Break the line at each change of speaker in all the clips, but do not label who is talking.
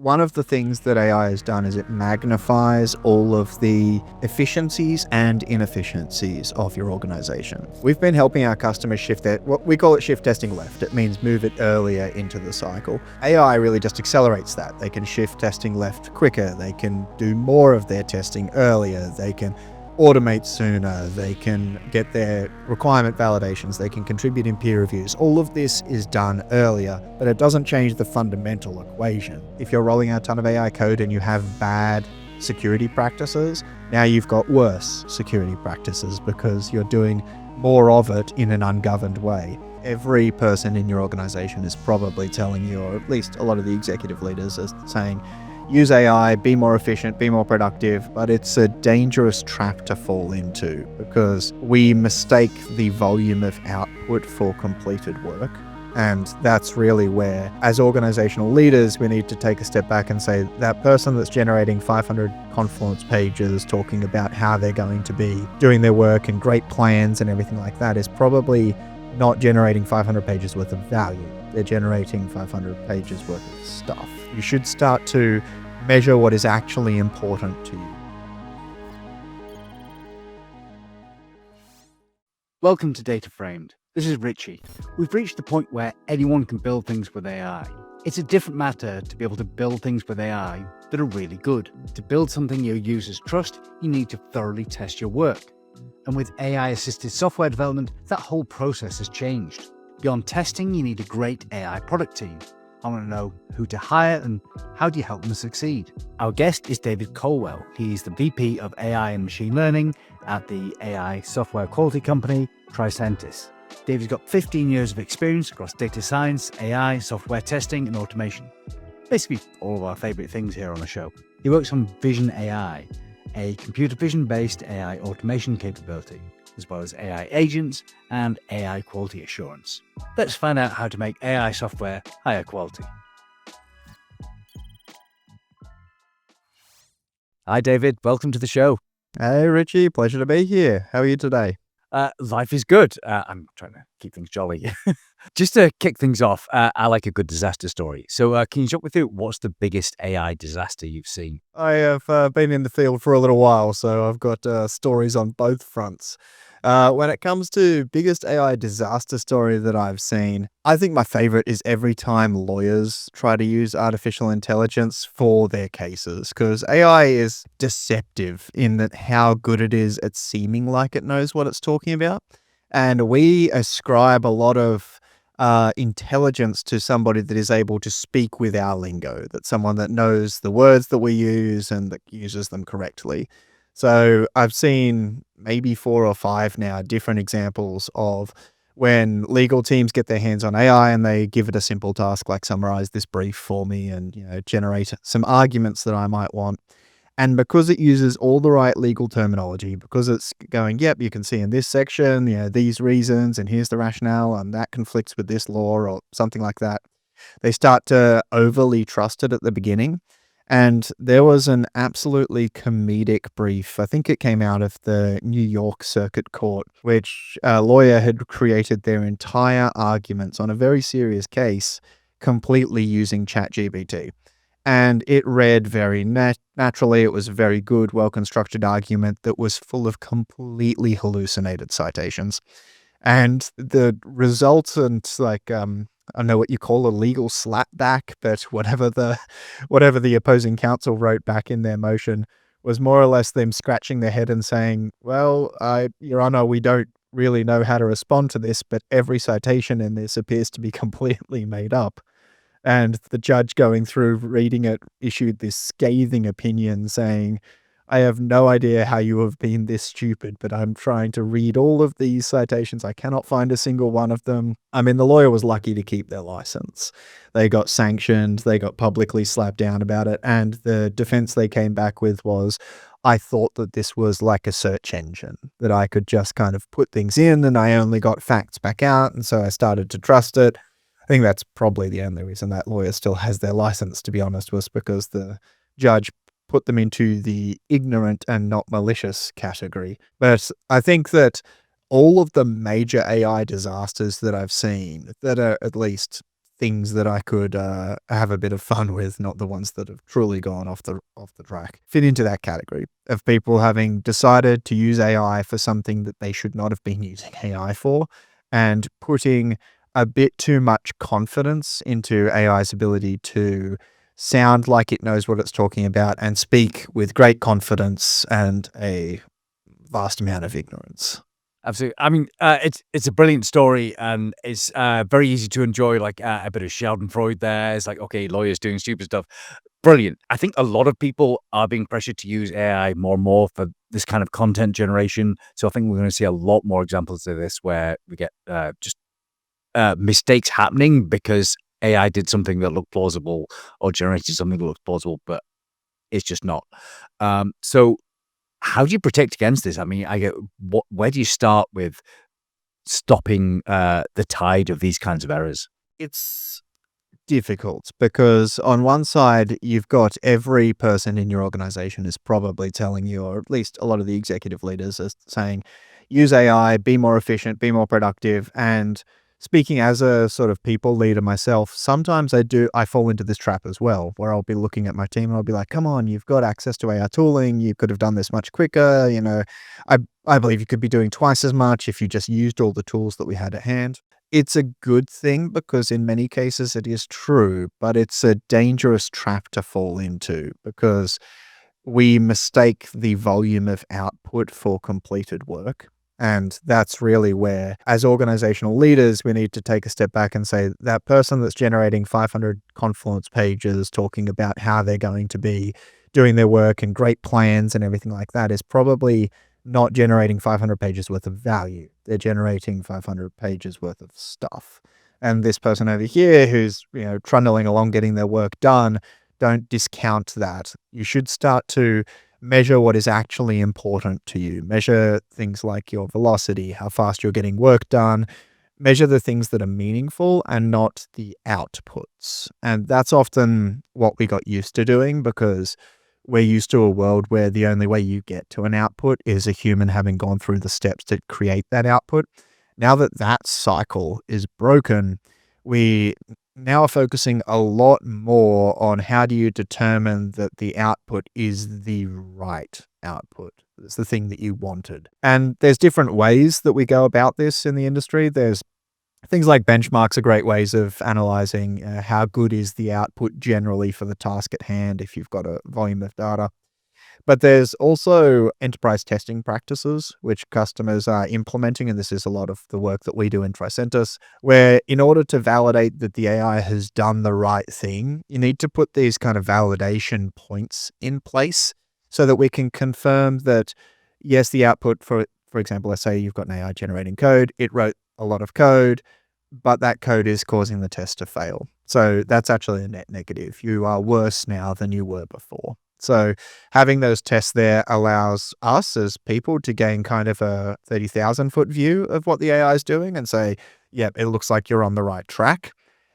One of the things that AI has done is it magnifies all of the efficiencies and inefficiencies of your organization. We've been helping our customers shift what we call it shift testing left. It means move it earlier into the cycle. AI really just accelerates that. They can shift testing left quicker. They can do more of their testing earlier. They can automate sooner, they can get their requirement validations, they can contribute in peer reviews. All of this is done earlier, but it doesn't change the fundamental equation. If you're rolling out a ton of AI code and you have bad security practices, now you've got worse security practices because you're doing more of it in an ungoverned way. Every person in your organization is probably telling you, or at least a lot of the executive leaders are saying, use AI, be more efficient, be more productive, but it's a dangerous trap to fall into because we mistake the volume of output for completed work. And that's really where, as organizational leaders, we need to take a step back and say that person that's generating 500 Confluence pages talking about how they're going to be doing their work and great plans and everything like that is probably not generating 500 pages worth of value. They're generating 500 pages worth of stuff. You should start to measure what is actually important to you.
Welcome to Data Framed. This is Richie. We've reached the point where anyone can build things with AI. It's a different matter to be able to build things with AI that are really good. To build something your users trust, you need to thoroughly test your work. And with AI-assisted software development, that whole process has changed. Beyond testing, you need a great AI product team. I want to know who to hire and how do you help them succeed. Our guest is David Colwell. He's the VP of AI and Machine Learning at the AI software quality company, Tricentis. David's got 15 years of experience across data science, AI, software testing, and automation. Basically, all of our favorite things here on the show. He works on Vision AI, a computer vision-based AI automation capability, as well as AI agents and AI quality assurance. Let's find out how to make AI software higher quality. Hi, David. Welcome to the show.
Hey, Richie. Pleasure to be here. How are you today?
Life is good. I'm trying to keep things jolly. Just to kick things off, I like a good disaster story. So can you talk me through what's the biggest AI disaster you've seen?
I have been in the field for a little while, so I've got stories on both fronts. When it comes to biggest AI disaster story that I've seen, I think my favorite is every time lawyers try to use artificial intelligence for their cases, because AI is deceptive in that how good it is at seeming like it knows what it's talking about. And we ascribe a lot of intelligence to somebody that is able to speak with our lingo, that's someone that knows the words that we use and that uses them correctly. So I've seen maybe 4 or 5 now different examples of when legal teams get their hands on AI and they give it a simple task like summarize this brief for me and generate some arguments that I might want. And because it uses all the right legal terminology, because it's going, yep, you can see in this section, these reasons, and here's the rationale, and that conflicts with this law or something like that, they start to overly trust it at the beginning. And there was an absolutely comedic brief. I think it came out of the New York Circuit Court, which a lawyer had created their entire arguments on a very serious case completely using ChatGPT. And it read very naturally. It was a very good, well-constructed argument that was full of completely hallucinated citations. And the resultant, I don't know what you call a legal slapback, but whatever the opposing counsel wrote back in their motion was more or less them scratching their head and saying, well, Your Honor, we don't really know how to respond to this, but every citation in this appears to be completely made up. And the judge going through reading it issued this scathing opinion saying, I have no idea how you have been this stupid, but I'm trying to read all of these citations. I cannot find a single one of them. I mean, the lawyer was lucky to keep their license. They got sanctioned. They got publicly slapped down about it. And the defense they came back with was, I thought that this was like a search engine, that I could just kind of put things in and I only got facts back out. And so I started to trust it. I think that's probably the only reason that lawyer still has their license, to be honest, was because the judge put them into the ignorant and not malicious category. But I think that all of the major AI disasters that I've seen that are at least things that I could have a bit of fun with, not the ones that have truly gone off the track, fit into that category of people having decided to use AI for something that they should not have been using AI for, and putting a bit too much confidence into AI's ability to sound like it knows what it's talking about and speak with great confidence and a vast amount of ignorance.
Absolutely. I mean, it's a brilliant story, and it's very easy to enjoy. Like a bit of Schadenfreude there. It's like, okay, lawyers doing stupid stuff. Brilliant. I think a lot of people are being pressured to use AI more and more for this kind of content generation. So I think we're going to see a lot more examples of this where we get just mistakes happening because AI did something that looked plausible or generated something that looked plausible, but it's just not. So how do you protect against this? I mean, where do you start with stopping the tide of these kinds of errors?
It's difficult because on one side, you've got every person in your organization is probably telling you, or at least a lot of the executive leaders are saying, use AI, be more efficient, be more productive. And speaking as a sort of people leader myself, sometimes I fall into this trap as well, where I'll be looking at my team and I'll be like, come on, you've got access to AI tooling. You could have done this much quicker. I believe you could be doing twice as much if you just used all the tools that we had at hand. It's a good thing because in many cases it is true, but it's a dangerous trap to fall into because we mistake the volume of output for completed work. And that's really where, as organizational leaders, we need to take a step back and say that person that's generating 500 Confluence pages talking about how they're going to be doing their work and great plans and everything like that is probably not generating 500 pages worth of value. They're generating 500 pages worth of stuff. And this person over here who's, trundling along getting their work done, don't discount that. You should start to measure what is actually important to you. Measure things like your velocity, how fast you're getting work done. Measure the things that are meaningful and not the outputs. And that's often what we got used to doing because we're used to a world where the only way you get to an output is a human having gone through the steps to create that output. Now that that cycle is broken, we now are focusing a lot more on how do you determine that the output is the right output. It's the thing that you wanted. And there's different ways that we go about this in the industry. There's things like benchmarks are great ways of analyzing how good is the output generally for the task at hand if you've got a volume of data. But there's also enterprise testing practices, which customers are implementing, and this is a lot of the work that we do in Tricentis, where in order to validate that the AI has done the right thing, you need to put these kind of validation points in place so that we can confirm that, yes, the output, for example, let's say you've got an AI generating code, it wrote a lot of code, but that code is causing the test to fail. So that's actually a net negative. You are worse now than you were before. So having those tests there allows us as people to gain kind of a 30,000 foot view of what the AI is doing and say, yep, it looks like you're on the right track.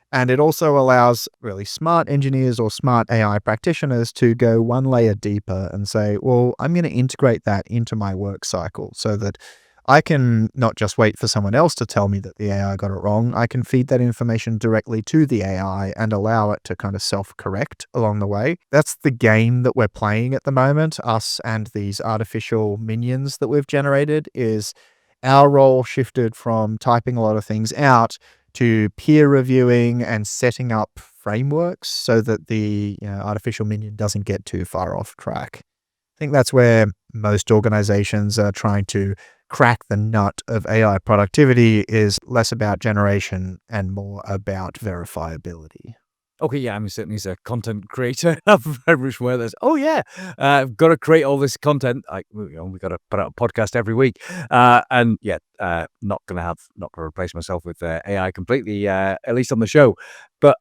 And it also allows really smart engineers or smart AI practitioners to go one layer deeper and say, well, I'm going to integrate that into my work cycle so that I can not just wait for someone else to tell me that the AI got it wrong. I can feed that information directly to the AI and allow it to kind of self-correct along the way. That's the game that we're playing at the moment, us and these artificial minions that we've generated, is our role shifted from typing a lot of things out to peer reviewing and setting up frameworks so that the artificial minion doesn't get too far off track. I think that's where most organizations are trying to crack the nut of AI productivity, is less about generation and more about verifiability.
Okay, yeah, I mean, certainly as a content creator, I'm very much aware that, I've got to create all this content. We got to put out a podcast every week. Not going to replace myself with AI completely, at least on the show. But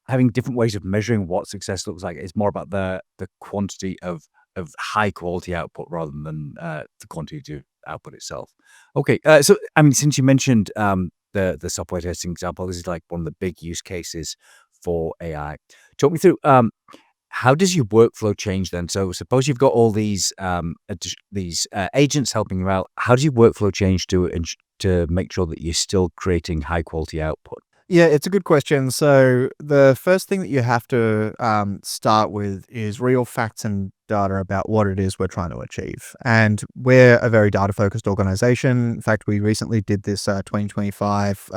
having different ways of measuring what success looks like is more about the quantity of high quality output rather than the quantity of output itself. Okay, so I mean, since you mentioned the software testing example, this is like one of the big use cases for AI. Talk me through how does your workflow change then? So suppose you've got all these agents helping you out. How does your workflow change to make sure that you're still creating high quality output?
Yeah, it's a good question. So the first thing that you have to start with is real facts and data about what it is we're trying to achieve. And we're a very data-focused organization. In fact, we recently did this 2025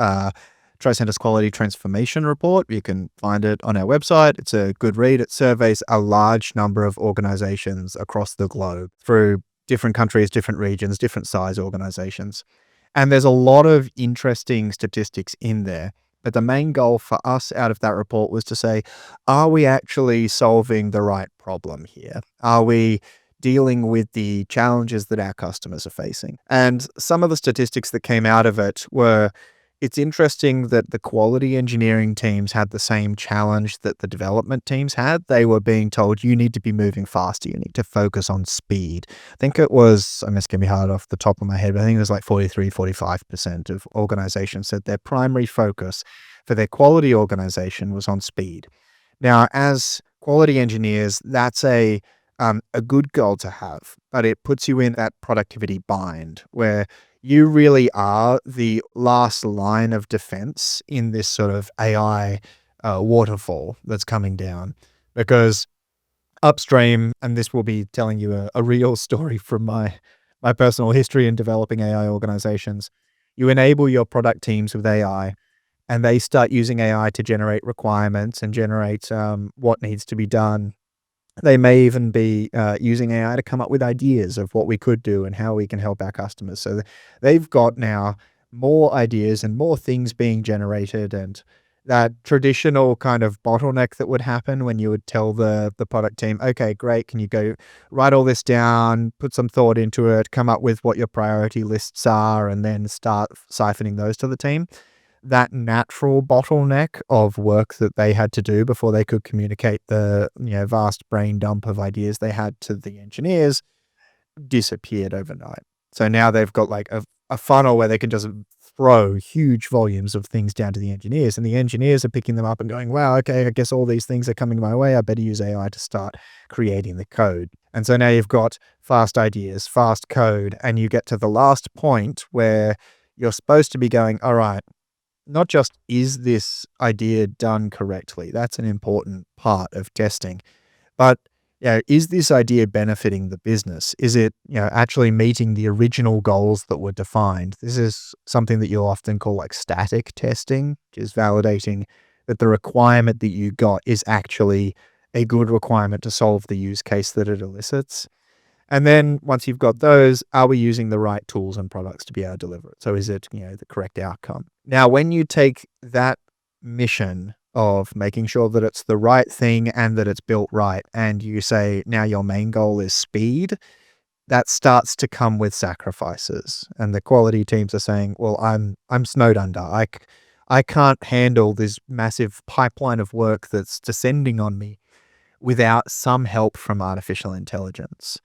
Tricentis Quality Transformation Report. You can find it on our website. It's a good read. It surveys a large number of organizations across the globe through different countries, different regions, different size organizations. And there's a lot of interesting statistics in there. But the main goal for us out of that report was to say, are we actually solving the right problem here? Are we dealing with the challenges that our customers are facing? And some of the statistics that came out of it were, it's interesting that the quality engineering teams had the same challenge that the development teams had. They were being told, you need to be moving faster. You need to focus on speed. I think it was, I'm just going to be hard off the top of my head, but I think it was like 43, 45% of organizations said their primary focus for their quality organization was on speed. Now, as quality engineers, that's a good goal to have, but it puts you in that productivity bind where you really are the last line of defense in this sort of AI waterfall that's coming down. Because upstream, and this will be telling you a real story from my personal history in developing AI organizations, you enable your product teams with AI and they start using AI to generate requirements and generate what needs to be done. They may even be using AI to come up with ideas of what we could do and how we can help our customers. So they've got now more ideas and more things being generated, and that traditional kind of bottleneck that would happen when you would tell the product team, okay, great, can you go write all this down, put some thought into it, come up with what your priority lists are, and then start siphoning those to the team. That natural bottleneck of work that they had to do before they could communicate the vast brain dump of ideas they had to the engineers disappeared overnight. So now they've got like a funnel where they can just throw huge volumes of things down to the engineers, and the engineers are picking them up and going, wow, okay, I guess all these things are coming my way. I better use AI to start creating the code. And so now you've got fast ideas, fast code, and you get to the last point where you're supposed to be going, all right, not just is this idea done correctly, that's an important part of testing, but is this idea benefiting the business? Is it actually meeting the original goals that were defined? This is something that you'll often call like static testing, which is validating that the requirement that you got is actually a good requirement to solve the use case that it elicits. And then once you've got those, are we using the right tools and products to be able to deliver it? So is it, the correct outcome? Now, when you take that mission of making sure that it's the right thing and that it's built right, and you say, now your main goal is speed, that starts to come with sacrifices. And the quality teams are saying, well, I'm snowed under. I can't handle this massive pipeline of work that's descending on me without some help from artificial intelligence.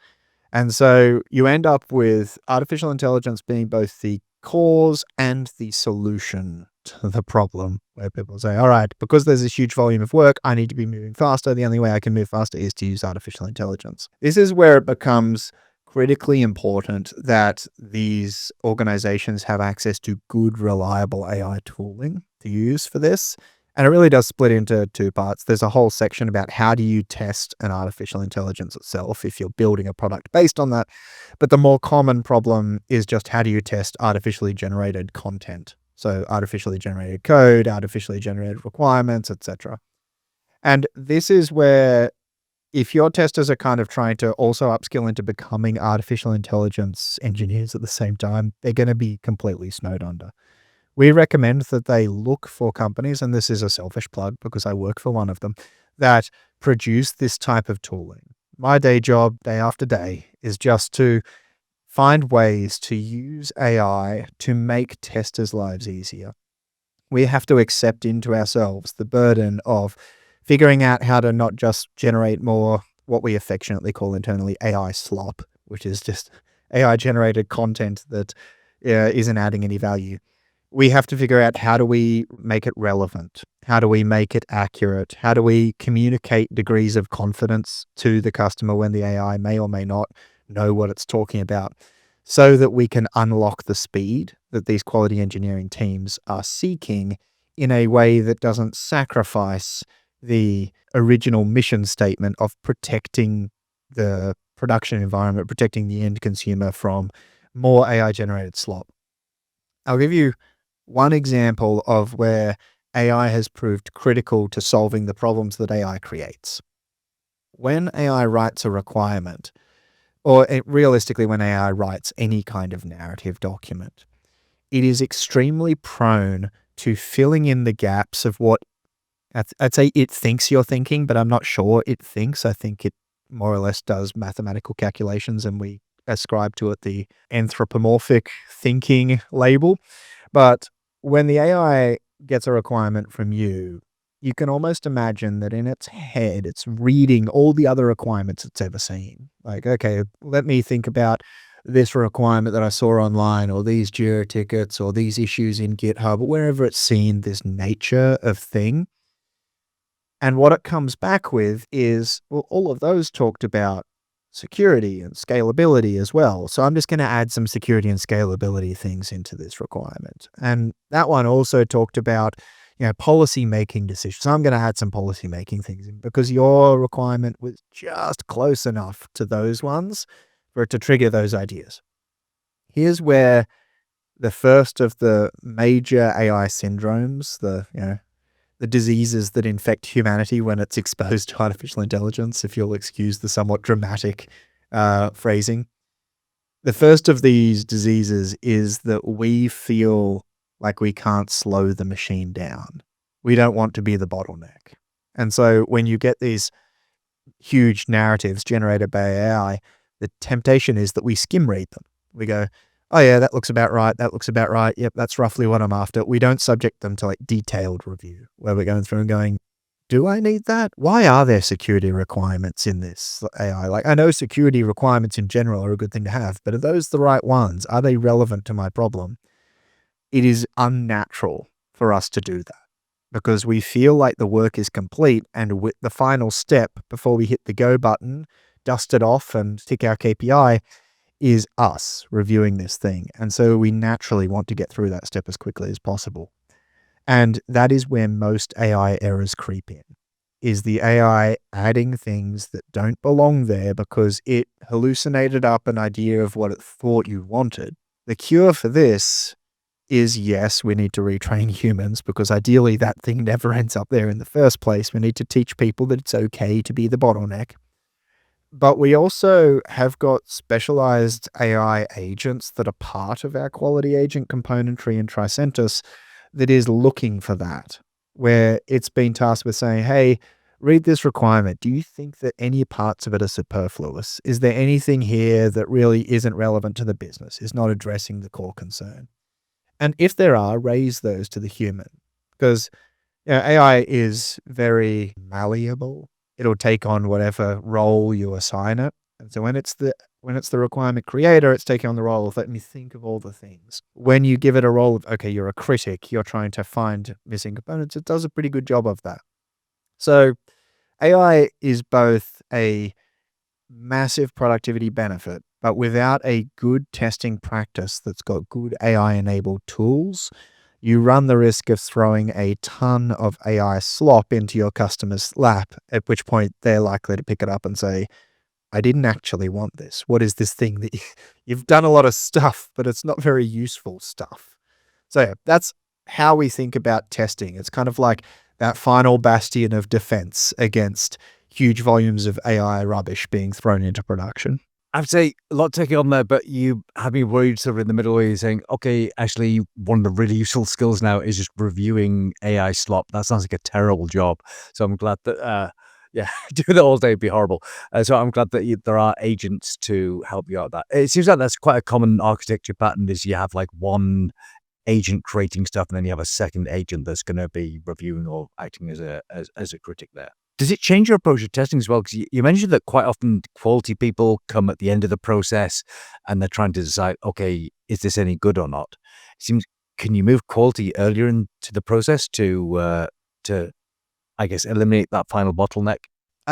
And so you end up with artificial intelligence being both the cause and the solution to the problem, where people say, all right, because there's this huge volume of work, I need to be moving faster. The only way I can move faster is to use artificial intelligence. This is where it becomes critically important that these organizations have access to good, reliable AI tooling to use for this. And it really does split into two parts. There's a whole section about how do you test an artificial intelligence itself if you're building a product based on that. But the more common problem is just how do you test artificially generated content? So artificially generated code, artificially generated requirements, etc. And this is where if your testers are kind of trying to also upskill into becoming artificial intelligence engineers at the same time, they're going to be completely snowed under. We recommend that they look for companies, and this is a selfish plug because I work for one of them, that produce this type of tooling. My day job, day after day, is just to find ways to use AI to make testers' lives easier. We have to accept into ourselves the burden of figuring out how to not just generate more what we affectionately call internally AI slop, which is just AI generated content that isn't adding any value. We have to figure out how do we make it relevant? How do we make it accurate? How do we communicate degrees of confidence to the customer when the AI may or may not know what it's talking about, so that we can unlock the speed that these quality engineering teams are seeking in a way that doesn't sacrifice the original mission statement of protecting the production environment, protecting the end consumer from more AI-generated slop. I'll give you one example of where AI has proved critical to solving the problems that AI creates. When AI writes a requirement, or realistically, when AI writes any kind of narrative document, it is extremely prone to filling in the gaps of what I'd say it thinks you're thinking, but I'm not sure it thinks. I think it more or less does mathematical calculations, and we ascribe to it the anthropomorphic thinking label. But when the AI gets a requirement from you, you can almost imagine that in its head, it's reading all the other requirements it's ever seen. Like, okay, let me think about this requirement that I saw online, or these Jira tickets, or these issues in GitHub, wherever it's seen this nature of thing. And what it comes back with is, well, all of those talked about security and scalability as well. So I'm just going to add some security and scalability things into this requirement. And that one also talked about, policy making decisions. So I'm going to add some policy making things in because your requirement was just close enough to those ones for it to trigger those ideas. Here's where the first of the major AI syndromes, the diseases that infect humanity when it's exposed to artificial intelligence, if you'll excuse the somewhat dramatic phrasing. The first of these diseases is that we feel like we can't slow the machine down. We don't want to be the bottleneck. And so when you get these huge narratives generated by AI, the temptation is that we skim read them. We go, oh yeah, that looks about right. That looks about right. Yep, that's roughly what I'm after. We don't subject them to like detailed review where we're going through and going, do I need that? Why are there security requirements in this AI? Like, I know security requirements in general are a good thing to have, but are those the right ones? Are they relevant to my problem? It is unnatural for us to do that because we feel like the work is complete, and with the final step before we hit the go button, dust it off and tick our KPI, is us reviewing this thing. And so we naturally want to get through that step as quickly as possible. And that is where most AI errors creep in, is the AI adding things that don't belong there because it hallucinated up an idea of what it thought you wanted. The cure for this is, yes, we need to retrain humans because ideally that thing never ends up there in the first place. We need to teach people that it's okay to be the bottleneck. But we also have got specialized AI agents that are part of our quality agent componentry in Tricentis that is looking for that, where it's been tasked with saying, hey, read this requirement. Do you think that any parts of it are superfluous? Is there anything here that really isn't relevant to the business, is not addressing the core concern? And if there are, raise those to the human, because AI is very malleable. It'll take on whatever role you assign it. And so when it's the requirement creator, it's taking on the role of, let me think of all the things. When you give it a role of, okay, you're a critic, you're trying to find missing components, it does a pretty good job of that. So AI is both a massive productivity benefit, but without a good testing practice that's got good AI-enabled tools, you run the risk of throwing a ton of AI slop into your customer's lap, at which point they're likely to pick it up and say, I didn't actually want this. What is this thing that you've done a lot of stuff, but it's not very useful stuff. So yeah, that's how we think about testing. It's kind of like that final bastion of defense against huge volumes of AI rubbish being thrown into production.
I would say a lot taking on there, but you have me worried sort of in the middle where you're saying, okay, actually, one of the really useful skills now is just reviewing AI slop. That sounds like a terrible job. So I'm glad that, doing that all day would be horrible. So I'm glad that there are agents to help you out with that. It seems like that's quite a common architecture pattern is you have like one agent creating stuff and then you have a second agent that's going to be reviewing or acting as a critic there. Does it change your approach to testing as well? Because you mentioned that quite often quality people come at the end of the process and they're trying to decide, okay, is this any good or not? It seems, can you move quality earlier into the process to I guess, eliminate that final bottleneck?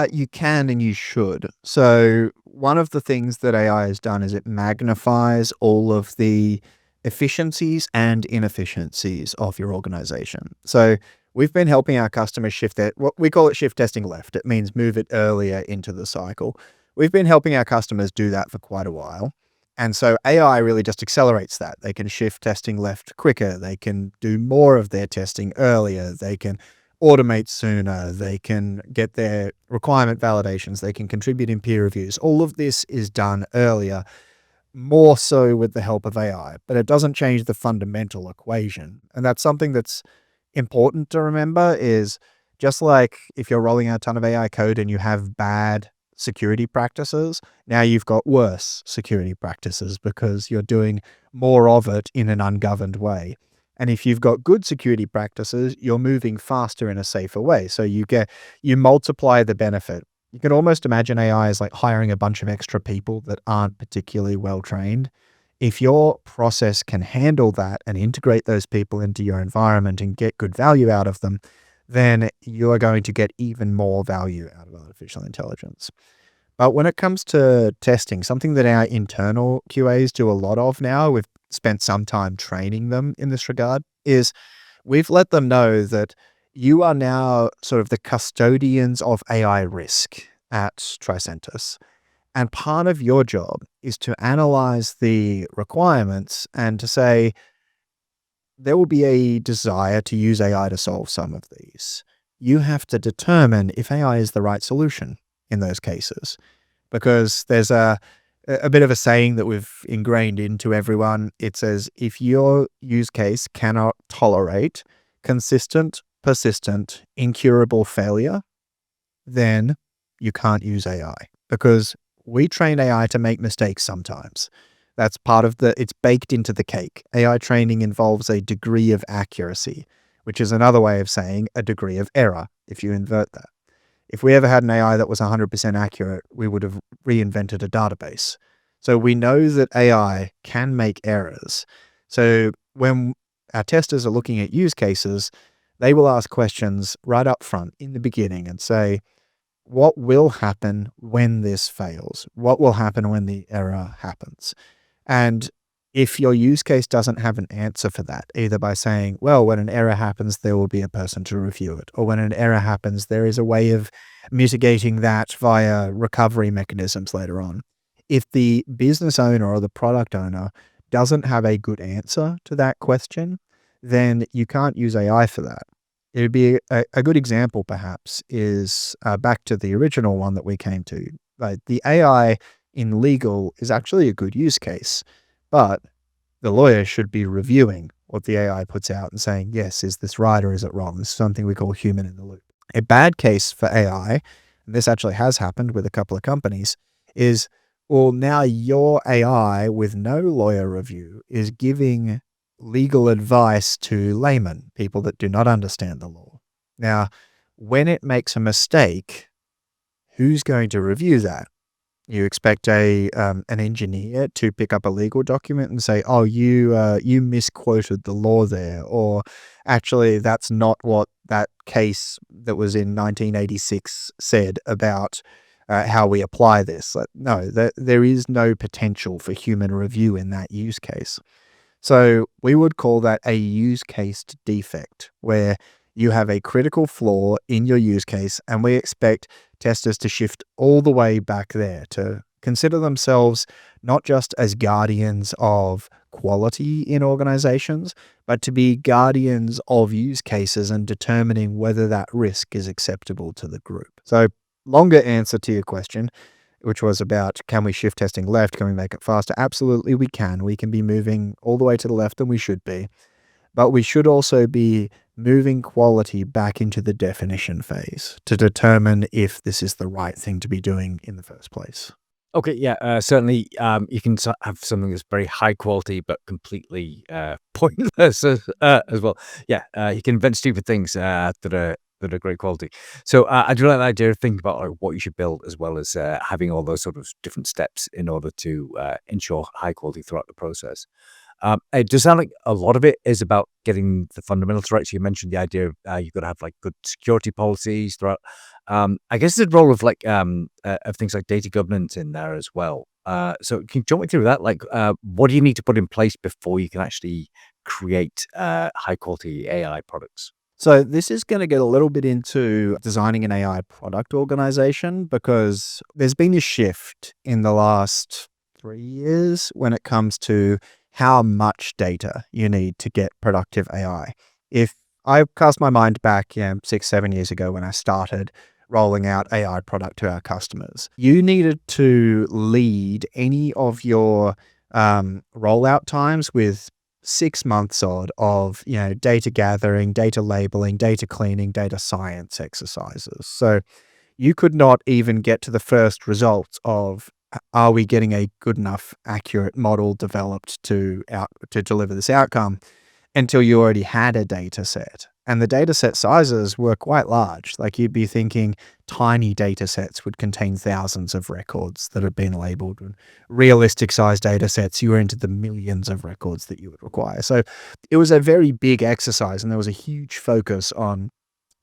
You can and you should. So one of the things that AI has done is it magnifies all of the efficiencies and inefficiencies of your organization. So we've been helping our customers shift that, what we call it shift testing left. It means move it earlier into the cycle. We've been helping our customers do that for quite a while. And so AI really just accelerates that. They can shift testing left quicker. They can do more of their testing earlier. They can automate sooner. They can get their requirement validations. They can contribute in peer reviews. All of this is done earlier, more so with the help of AI, but it doesn't change the fundamental equation. And that's something that's important to remember is just like if you're rolling out a ton of AI code and you have bad security practices, now you've got worse security practices because you're doing more of it in an ungoverned way. And if you've got good security practices, you're moving faster in a safer way. So you multiply the benefit. You can almost imagine AI as like hiring a bunch of extra people that aren't particularly well trained. If your process can handle that and integrate those people into your environment and get good value out of them, then you are going to get even more value out of artificial intelligence. But when it comes to testing, something that our internal QAs do a lot of now, we've spent some time training them in this regard, is we've let them know that you are now sort of the custodians of AI risk at Tricentis. And part of your job is to analyze the requirements and to say, there will be a desire to use AI to solve some of these. You have to determine if AI is the right solution in those cases, because there's a bit of a saying that we've ingrained into everyone. It says, if your use case cannot tolerate consistent, persistent, incurable failure, then you can't use AI, because we train AI to make mistakes sometimes. That's part of it's baked into the cake. AI training involves a degree of accuracy, which is another way of saying a degree of error, if you invert that. If we ever had an AI that was 100% accurate, we would have reinvented a database. So we know that AI can make errors. So when our testers are looking at use cases, they will ask questions right up front in the beginning and say, what will happen when this fails? What will happen when the error happens? And if your use case doesn't have an answer for that, either by saying, well, when an error happens, there will be a person to review it, or when an error happens, there is a way of mitigating that via recovery mechanisms later on. If the business owner or the product owner doesn't have a good answer to that question, then you can't use AI for that. It would be a good example, perhaps, is back to the original one that we came to. Like the AI in legal is actually a good use case, but the lawyer should be reviewing what the AI puts out and saying, yes, is this right or is it wrong? This is something we call human in the loop. A bad case for AI, and this actually has happened with a couple of companies, is, well, now your AI with no lawyer review is giving legal advice to laymen, people that do not understand the law. Now, when it makes a mistake, who's going to review that? You expect an engineer to pick up a legal document and say, "Oh, you misquoted the law there," or actually, that's not what that case that was in 1986 said about how we apply this. Like, no, there is no potential for human review in that use case. So we would call that a use case defect, where you have a critical flaw in your use case, and we expect testers to shift all the way back there to consider themselves not just as guardians of quality in organizations, but to be guardians of use cases and determining whether that risk is acceptable to the group. So, longer answer to your question, which was about, can we shift testing left? Can we make it faster? Absolutely, we can. We can be moving all the way to the left, and we should be. But we should also be moving quality back into the definition phase to determine if this is the right thing to be doing in the first place.
Okay, yeah, certainly. You can have something that's very high quality but completely pointless as well. Yeah, you can invent stupid things that are great quality. So I do like the idea of thinking about like, what you should build, as well as having all those sort of different steps in order to ensure high quality throughout the process.
It does sound like a lot of it is about getting the fundamentals right. So you mentioned the idea of you've got to have like good security policies throughout. I guess the role of of things like data governance in there as well. So can you talk me through that? Like, what do you need to put in place before you can actually create high quality AI products?
So this is going to get a little bit into designing an AI product organization, because there's been a shift in the last 3 years when it comes to how much data you need to get productive AI. If I cast my mind back, 6, 7 years ago when I started rolling out AI product to our customers, you needed to lead any of your rollout times with 6 months odd of data gathering, data labeling, data cleaning, data science exercises. So you could not even get to the first results of, are we getting a good enough accurate model developed to deliver this outcome, until you already had a data set. And the data set sizes were quite large. Like, you'd be thinking tiny data sets would contain thousands of records that had been labeled. And realistic size data sets, you were into the millions of records that you would require. So it was a very big exercise, and there was a huge focus on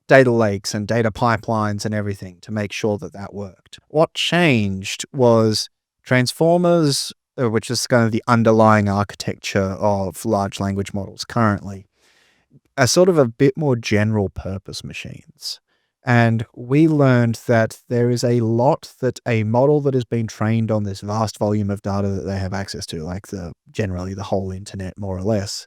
data lakes and data pipelines and everything to make sure that that worked. What changed was transformers, which is kind of the underlying architecture of large language models currently, are sort of a bit more general purpose machines. And we learned that there is a lot that a model that has been trained on this vast volume of data that they have access to, like generally the whole internet, more or less,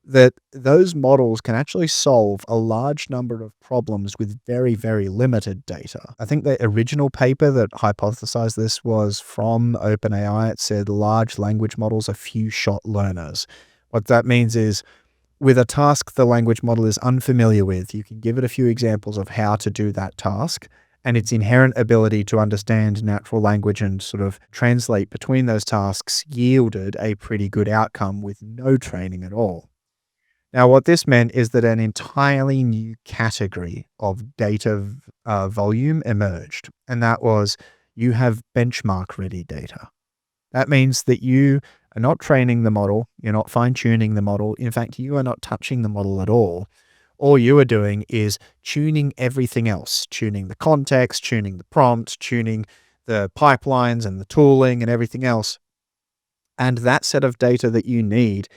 that those models can actually solve a large number of problems with very, very limited data. I think the original paper that hypothesized this was from OpenAI. It said large language models are few-shot learners. What that means is, with a task the language model is unfamiliar with, you can give it a few examples of how to do that task, and its inherent ability to understand natural language and sort of translate between those tasks yielded a pretty good outcome with no training at all. Now, what this meant is that an entirely new category of data volume emerged, and that was, you have benchmark-ready data. That means that you are not training the model, you're not fine-tuning the model. In fact, you are not touching the model at all. All you are doing is tuning everything else, tuning the context, tuning the prompt, tuning the pipelines and the tooling and everything else. And that set of data that you need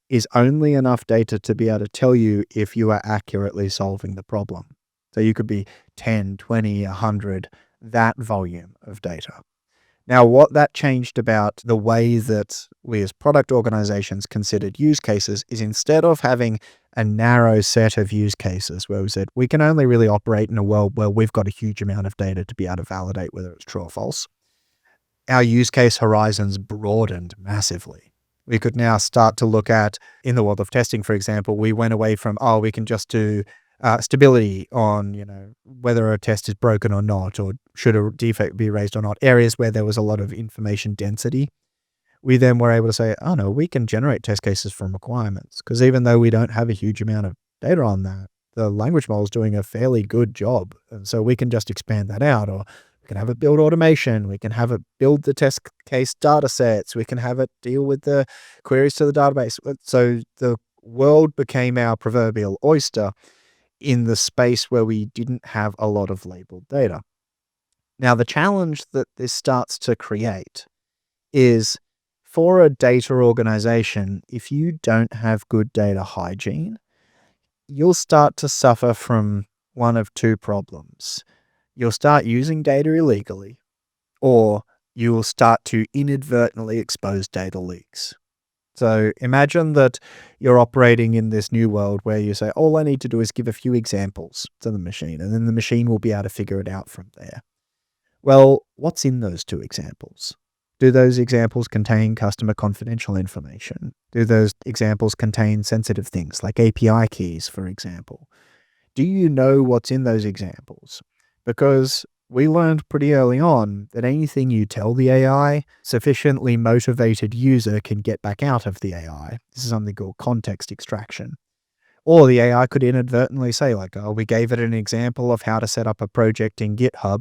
is only enough data to be able to tell you if you are accurately solving the problem. So you could be 10, 20, 100, that volume of data. Now, what that changed about the way that we as product organizations considered use cases is, instead of having a narrow set of use cases where we said we can only really operate in a world where we've got a huge amount of data to be able to validate whether it's true or false, our use case horizons broadened massively. We could now start to look at, in the world of testing, for example, we went away from, we can just do stability on, whether a test is broken or not, or should a defect be raised or not, areas where there was a lot of information density. We then were able to say, oh no, we can generate test cases from requirements, because even though we don't have a huge amount of data on that, the language model is doing a fairly good job. And so we can just expand that out, or we can have it build automation. We can have it build the test case data sets. We can have it deal with the queries to the database. So the world became our proverbial oyster in the space where we didn't have a lot of labeled data. Now, the challenge that this starts to create is, for a data organization, if you don't have good data hygiene, you'll start to suffer from one of two problems. You'll start using data illegally, or you will start to inadvertently expose data leaks. So imagine that you're operating in this new world where you say, all I need to do is give a few examples to the machine, and then the machine will be able to figure it out from there. Well, what's in those two examples? Do those examples contain customer confidential information? Do those examples contain sensitive things like API keys, for example? Do you know what's in those examples? Because we learned pretty early on that anything you tell the AI, sufficiently motivated user can get back out of the AI. This is something called context extraction. Or the AI could inadvertently say, like, we gave it an example of how to set up a project in GitHub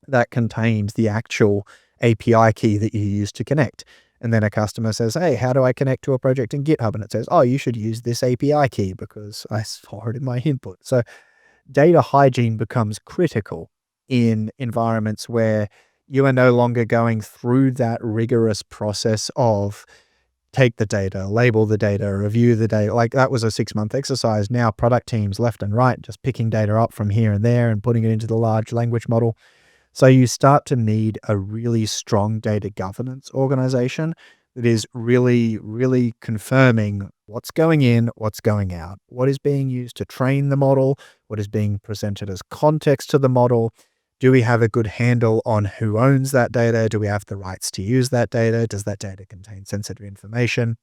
that contained the actual API key that you use to connect. And then a customer says, hey, how do I connect to a project in GitHub? And it says, oh, you should use this API key because I saw it in my input. So data hygiene becomes critical in environments where you are no longer going through that rigorous process of take the data, label the data, review the data. Like that was a 6-month exercise. Now product teams left and right, just picking data up from here and there and putting it into the large language model. So you start to need a really strong data governance organization that is really, really confirming what's going in, what's going out, what is being used to train the model, what is being presented as context to the model. Do we have a good handle on who owns that data? Do we have the rights to use that data? Does that data contain sensitive information?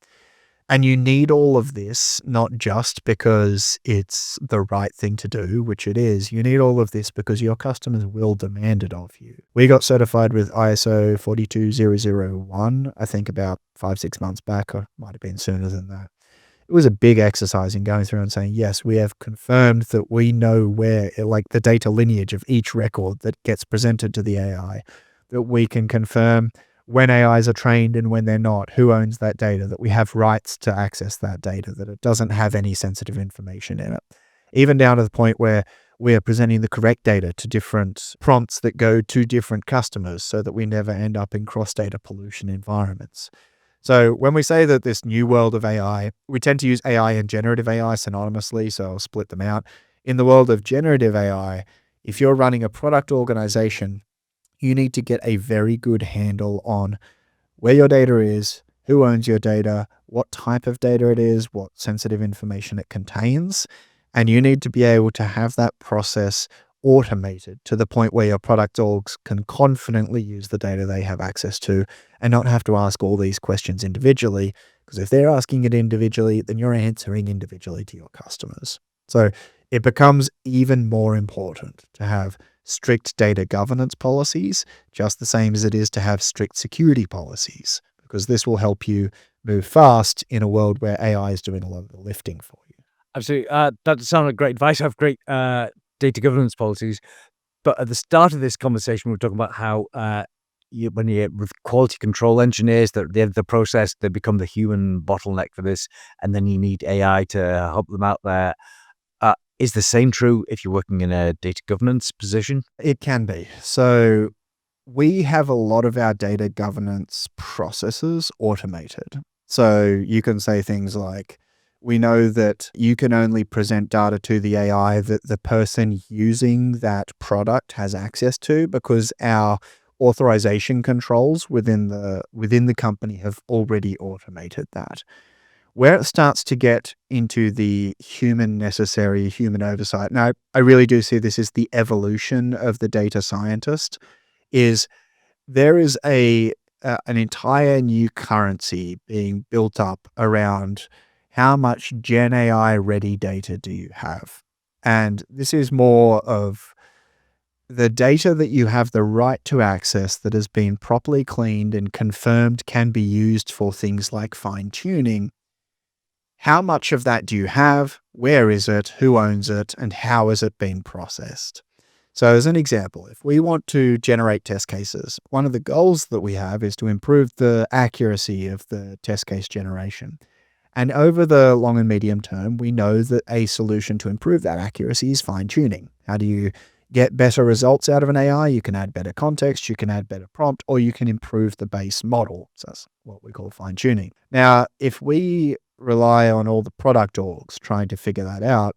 And you need all of this, not just because it's the right thing to do, which it is. You need all of this because your customers will demand it of you. We got certified with ISO 42001, I think about 5-6 months back, or might have been sooner than that. It was a big exercise in going through and saying, yes, we have confirmed that we know where, like the data lineage of each record that gets presented to the AI, that we can confirm when AIs are trained and when they're not, who owns that data, that we have rights to access that data, that it doesn't have any sensitive information in it. Even down to the point where we are presenting the correct data to different prompts that go to different customers so that we never end up in cross-data pollution environments. So when we say that this new world of AI, we tend to use AI and generative AI synonymously, so I'll split them out. In the world of generative AI, if you're running a product organization, you need to get a very good handle on where your data is, who owns your data, what type of data it is, what sensitive information it contains, and you need to be able to have that process automated to the point where your product orgs can confidently use the data they have access to and not have to ask all these questions individually, because if they're asking it individually, then you're answering individually to your customers. So it becomes even more important to have strict data governance policies, just the same as it is to have strict security policies, because this will help you move fast in a world where AI is doing a lot of the lifting for you.
Absolutely. That sounded like great advice. I have great data governance policies. But at the start of this conversation, we were talking about how when you're with quality control engineers, that at the end of the process, they become the human bottleneck for this. And then you need AI to help them out there. Is the same true if you're working in a data governance position?
It can be. So we have a lot of our data governance processes automated. So you can say things like, we know that you can only present data to the AI that the person using that product has access to, because our authorization controls within the company have already automated that. Where it starts to get into the human oversight, now I really do see this as the evolution of the data scientist, is there is an entire new currency being built up around how much Gen AI ready data do you have? And this is more of the data that you have the right to access that has been properly cleaned and confirmed can be used for things like fine tuning. How much of that do you have? Where is it? Who owns it? And how has it been processed? So as an example, if we want to generate test cases, one of the goals that we have is to improve the accuracy of the test case generation. And over the long and medium term, we know that a solution to improve that accuracy is fine tuning. How do you get better results out of an AI? You can add better context, you can add better prompt, or you can improve the base model. So that's what we call fine tuning. Now, if we rely on all the product orgs trying to figure that out,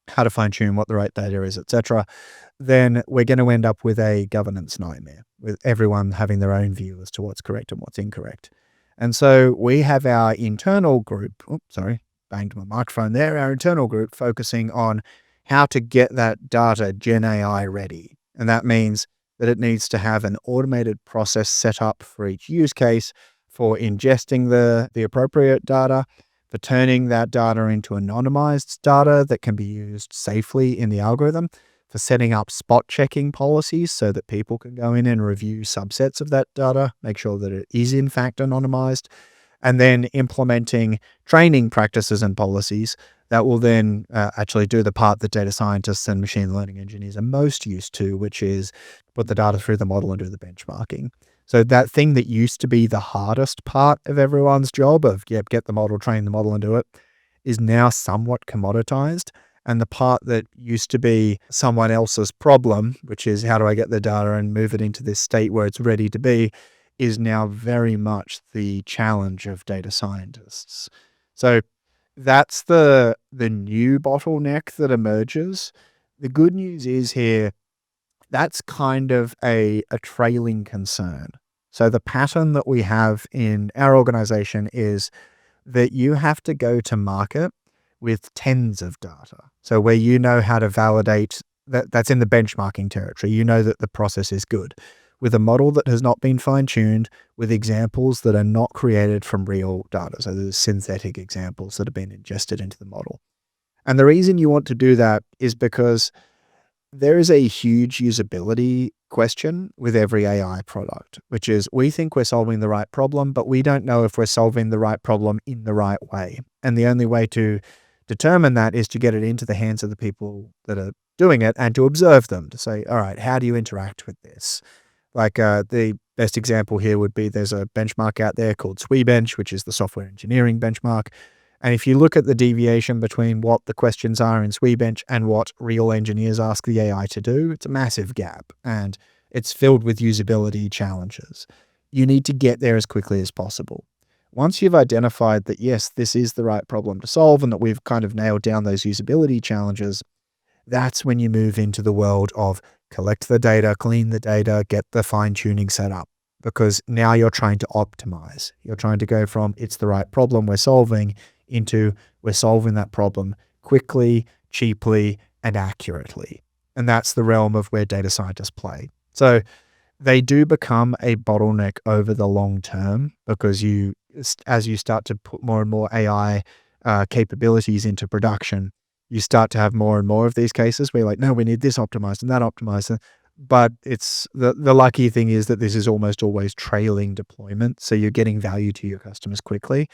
how to fine tune what the right data is, etc., then we're going to end up with a governance nightmare, with everyone having their own view as to what's correct and what's incorrect. And so we have our internal group, banged my microphone there, our internal group focusing on how to get that data Gen AI ready. And that means that it needs to have an automated process set up for each use case, for ingesting the appropriate data, for turning that data into anonymized data that can be used safely in the algorithm, for setting up spot checking policies so that people can go in and review subsets of that data, make sure that it is in fact anonymized, and then implementing training practices and policies that will then actually do the part that data scientists and machine learning engineers are most used to, which is put the data through the model and do the benchmarking. So that thing that used to be the hardest part of everyone's job of, get the model, train the model and do it, is now somewhat commoditized. And the part that used to be someone else's problem, which is how do I get the data and move it into this state where it's ready to be, is now very much the challenge of data scientists. So that's the new bottleneck that emerges. The good news is here, that's kind of a trailing concern. So the pattern that we have in our organization is that you have to go to market with tens of data. So where you know how to validate that's in the benchmarking territory, you know that the process is good. With a model that has not been fine-tuned, with examples that are not created from real data. So there's synthetic examples that have been ingested into the model. And the reason you want to do that is because there is a huge usability question with every AI product, which is we think we're solving the right problem, but we don't know if we're solving the right problem in the right way. And the only way to determine that is to get it into the hands of the people that are doing it and to observe them, to say, all right, how do you interact with this? Like the best example here would be there's a benchmark out there called SWE-bench, which is the software engineering benchmark. And if you look at the deviation between what the questions are in SWE-bench and what real engineers ask the AI to do, it's a massive gap and it's filled with usability challenges. You need to get there as quickly as possible. Once you've identified that, yes, this is the right problem to solve and that we've kind of nailed down those usability challenges, that's when you move into the world of collect the data, clean the data, get the fine-tuning set up. Because now you're trying to optimize. You're trying to go from it's the right problem we're solving into we're solving that problem quickly, cheaply, and accurately. And that's the realm of where data scientists play. So they do become a bottleneck over the long term because as you start to put more and more AI capabilities into production, you start to have more and more of these cases where you're like, no, we need this optimized and that optimized. But it's the lucky thing is that this is almost always trailing deployment. So you're getting value to your customers quickly.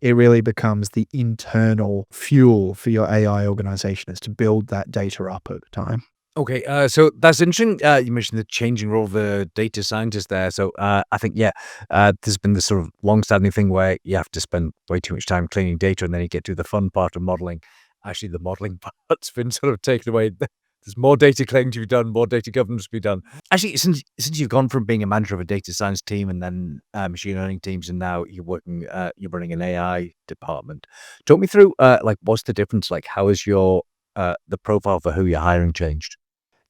It really becomes the internal fuel for your AI organization is to build that data up over time.
Okay, so that's interesting. You mentioned the changing role of the data scientist there. So I think, there's been this sort of long-standing thing where you have to spend way too much time cleaning data and then you get to the fun part of modeling. Actually, the modeling part's been sort of taken away. There's more data cleaning to be done, more data governance to be done. Actually, since you've gone from being a manager of a data science team and then machine learning teams, and now you're running an AI department. Talk me through, what's the difference? Like, how is your the profile for who you're hiring changed?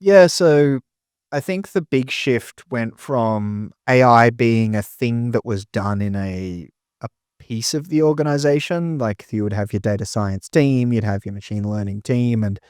Yeah, so I think the big shift went from AI being a thing that was done in a piece of the organization. Like you would have your data science team, you'd have your machine learning team, and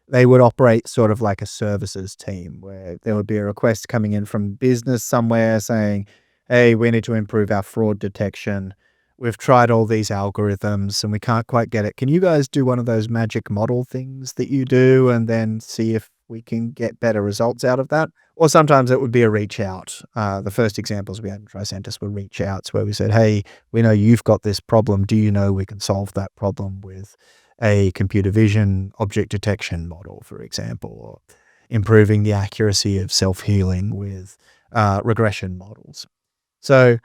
they would operate sort of like a services team where there would be a request coming in from business somewhere saying, hey, we need to improve our fraud detection. We've tried all these algorithms and we can't quite get it. Can you guys do one of those magic model things that you do and then see if we can get better results out of that? Or sometimes it would be a reach out. The first examples we had in Tricentis were reach outs where we said, hey, we know you've got this problem. Do you know we can solve that problem with a computer vision object detection model, for example, or improving the accuracy of self-healing with regression models. So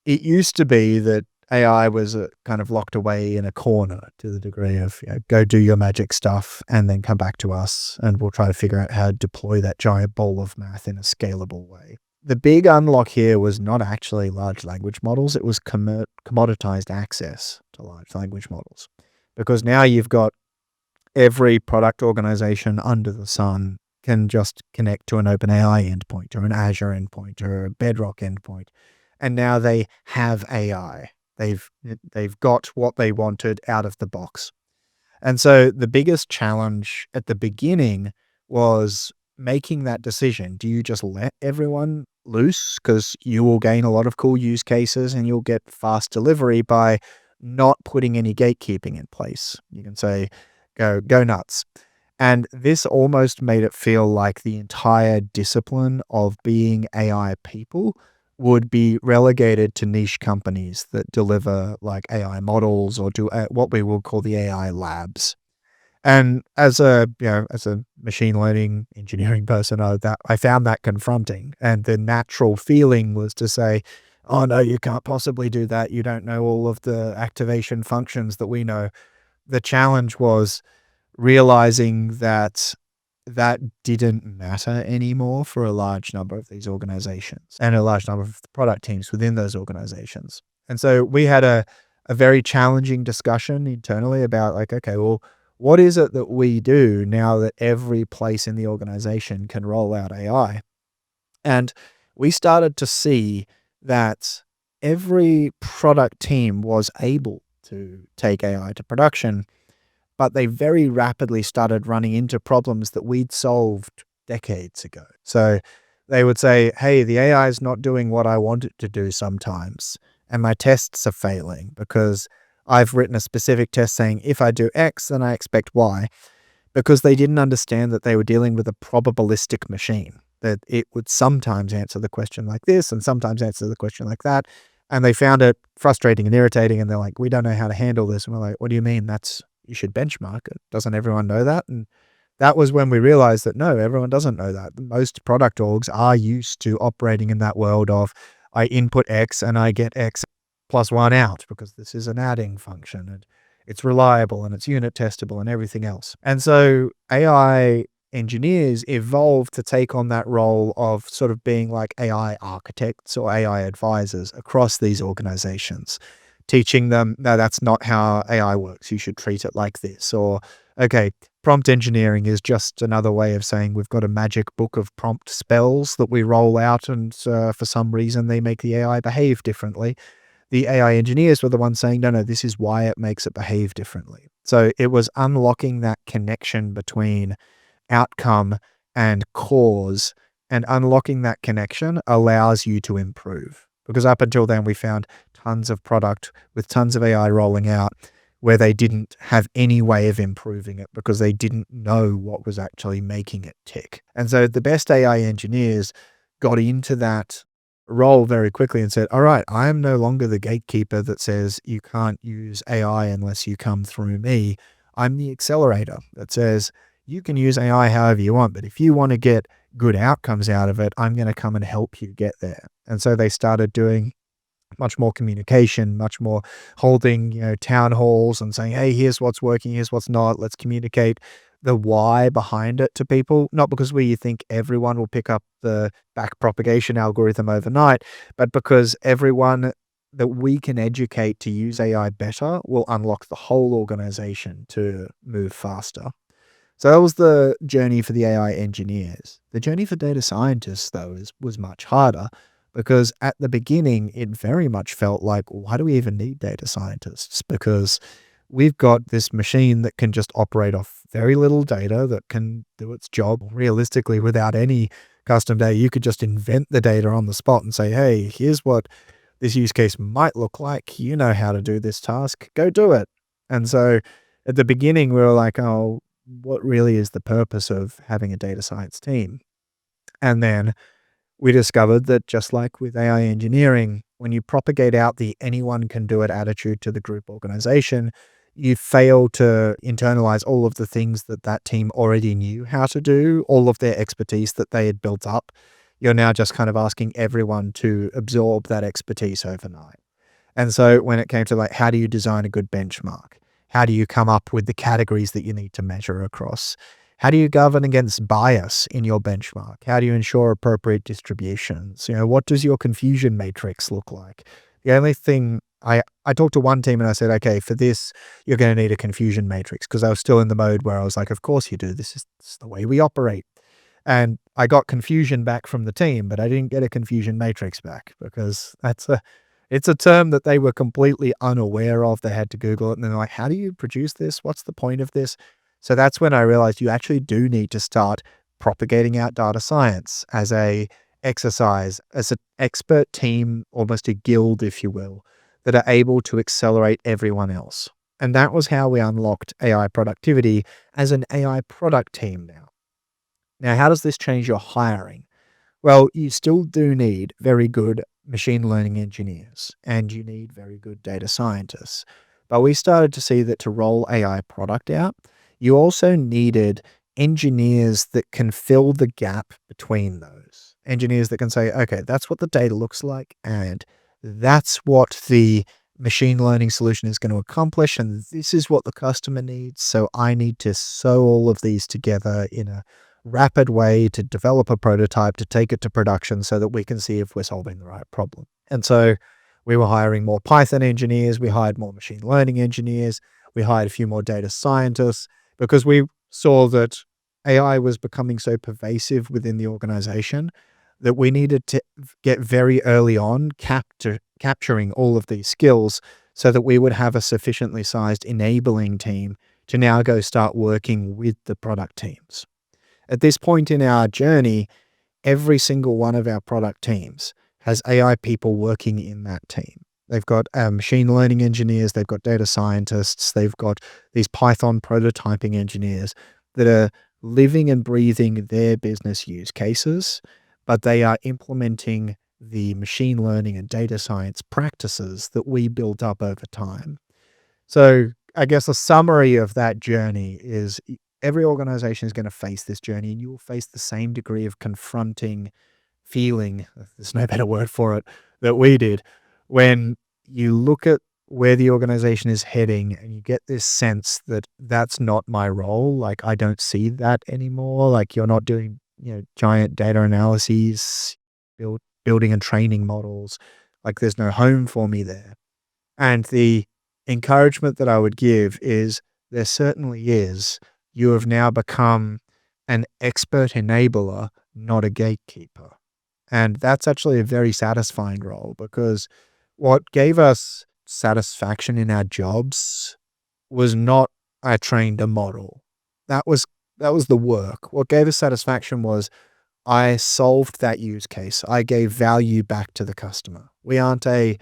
it used to be that AI was kind of locked away in a corner to the degree of, go do your magic stuff and then come back to us and we'll try to figure out how to deploy that giant ball of math in a scalable way. The big unlock here was not actually large language models. It was commoditized access to large language models. Because now you've got every product organization under the sun can just connect to an OpenAI endpoint or an Azure endpoint or a Bedrock endpoint. And now they have AI. They've got what they wanted out of the box. And so the biggest challenge at the beginning was making that decision. Do you just let everyone loose because you will gain a lot of cool use cases and you'll get fast delivery by not putting any gatekeeping in place? You can say, go nuts. And this almost made it feel like the entire discipline of being AI people would be relegated to niche companies that deliver like AI models or do what we will call the AI labs. And as a, as a machine learning engineering person, I found that confronting. And the natural feeling was to say, oh no, you can't possibly do that. You don't know all of the activation functions that we know. The challenge was realizing that that didn't matter anymore for a large number of these organizations and a large number of the product teams within those organizations. And so we had a very challenging discussion internally about like, okay, well, what is it that we do now that every place in the organization can roll out AI? And we started to see that every product team was able to take AI to production, but they very rapidly started running into problems that we'd solved decades ago. So they would say, hey, the AI is not doing what I want it to do sometimes, and my tests are failing because I've written a specific test saying if I do X, then I expect Y, because they didn't understand that they were dealing with a probabilistic machine, that it would sometimes answer the question like this and sometimes answer the question like that. And they found it frustrating and irritating. And they're like, we don't know how to handle this. And we're like, what do you mean? You should benchmark it. Doesn't everyone know that? And that was when we realized that no, everyone doesn't know that. Most product orgs are used to operating in that world of I input X and I get X plus one out because this is an adding function and it's reliable and it's unit testable and everything else. And so AI engineers evolved to take on that role of sort of being like AI architects or AI advisors across these organizations, teaching them, no, that's not how AI works. You should treat it like this. Or, okay, prompt engineering is just another way of saying we've got a magic book of prompt spells that we roll out and for some reason they make the AI behave differently. The AI engineers were the ones saying, no, this is why it makes it behave differently. So it was unlocking that connection between outcome and cause, and unlocking that connection allows you to improve. Because up until then, we found tons of product with tons of AI rolling out where they didn't have any way of improving it because they didn't know what was actually making it tick. And so the best AI engineers got into that role very quickly and said, all right, I am no longer the gatekeeper that says you can't use AI unless you come through me. I'm the accelerator that says you can use AI however you want, but if you want to get good outcomes out of it, I'm going to come and help you get there. And so they started doing much more communication, much more holding, town halls and saying, hey, here's what's working, here's what's not. Let's communicate the why behind it to people, not because we think everyone will pick up the back propagation algorithm overnight, but because everyone that we can educate to use AI better will unlock the whole organization to move faster. So that was the journey for the AI engineers. The journey for data scientists, though, was much harder because at the beginning, it very much felt like, why do we even need data scientists? Because we've got this machine that can just operate off very little data that can do its job realistically without any custom data. You could just invent the data on the spot and say, hey, here's what this use case might look like. You know how to do this task. Go do it. And so at the beginning, we were like, oh, what really is the purpose of having a data science team? And then we discovered that just like with AI engineering, when you propagate out the anyone can do it attitude to the group organization, you fail to internalize all of the things that that team already knew how to do, all of their expertise that they had built up. You're now just kind of asking everyone to absorb that expertise overnight. And so when it came to like, how do you design a good benchmark? How do you come up with the categories that you need to measure across? How do you govern against bias in your benchmark? How do you ensure appropriate distributions? What does your confusion matrix look like? The only thing I talked to one team and I said, okay, for this, you're going to need a confusion matrix, because I was still in the mode where I was like, of course you do. This is the way we operate. And I got confusion back from the team, but I didn't get a confusion matrix back because it's a term that they were completely unaware of. They had to Google it and they're like, how do you produce this? What's the point of this? So that's when I realized you actually do need to start propagating out data science as a exercise, as an expert team, almost a guild, if you will, that are able to accelerate everyone else. And that was how we unlocked AI productivity as an AI product team now. Now, how does this change your hiring? Well, you still do need very good machine learning engineers and you need very good data scientists. But we started to see that to roll AI product out, you also needed engineers that can fill the gap between those. Engineers that can say, okay, that's what the data looks like, and that's what the machine learning solution is going to accomplish, and this is what the customer needs. So I need to sew all of these together in a rapid way to develop a prototype, to take it to production so that we can see if we're solving the right problem. And so we were hiring more Python engineers, we hired more machine learning engineers, we hired a few more data scientists, because we saw that AI was becoming so pervasive within the organization that we needed to get very early on capturing all of these skills so that we would have a sufficiently sized enabling team to now go start working with the product teams. At this point in our journey, every single one of our product teams has AI people working in that team. They've got machine learning engineers, they've got data scientists, they've got these Python prototyping engineers that are living and breathing their business use cases, but they are implementing the machine learning and data science practices that we built up over time. So I guess a summary of that journey is every organization is going to face this journey, and you will face the same degree of confronting feeling, there's no better word for it, that we did when you look at where the organization is heading and you get this sense that that's not my role. Like, I don't see that anymore. Like, you're not doing, giant data analyses, building and training models. Like, there's no home for me there. And the encouragement that I would give is there certainly is. You have now become an expert enabler, not a gatekeeper. And that's actually a very satisfying role, because what gave us satisfaction in our jobs was not I trained a model. That was the work. What gave us satisfaction was I solved that use case. I gave value back to the customer. We're not a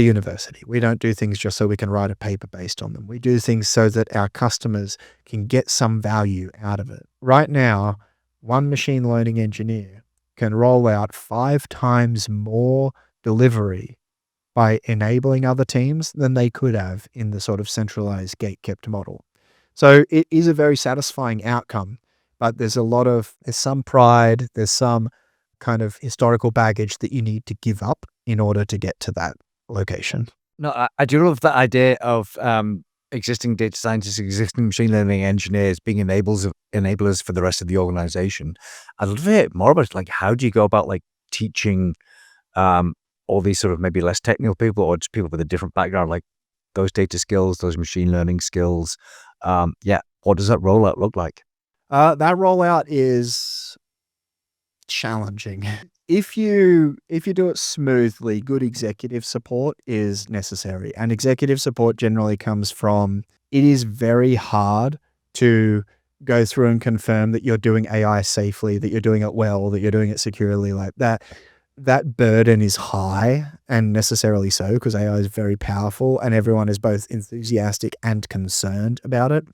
university. We don't do things just so we can write a paper based on them. We do things so that our customers can get some value out of it. Right now, one machine learning engineer can roll out 5 times more delivery by enabling other teams than they could have in the sort of centralized gate-kept model. So it is a very satisfying outcome, but there's some pride, there's some kind of historical baggage that you need to give up in order to get to that location.
No, I do love that idea of existing data scientists, existing machine learning engineers being enablers for the rest of the organization. I'd love to hear more about like, how do you go about like teaching all these sort of maybe less technical people or just people with a different background, like those data skills, those machine learning skills. What does that rollout look like?
That rollout is challenging. If you do it smoothly, good executive support is necessary. And executive support generally comes from, it is very hard to go through and confirm that you're doing AI safely, that you're doing it well, that you're doing it securely. Like that burden is high, and necessarily so, because AI is very powerful and everyone is both enthusiastic and concerned about it.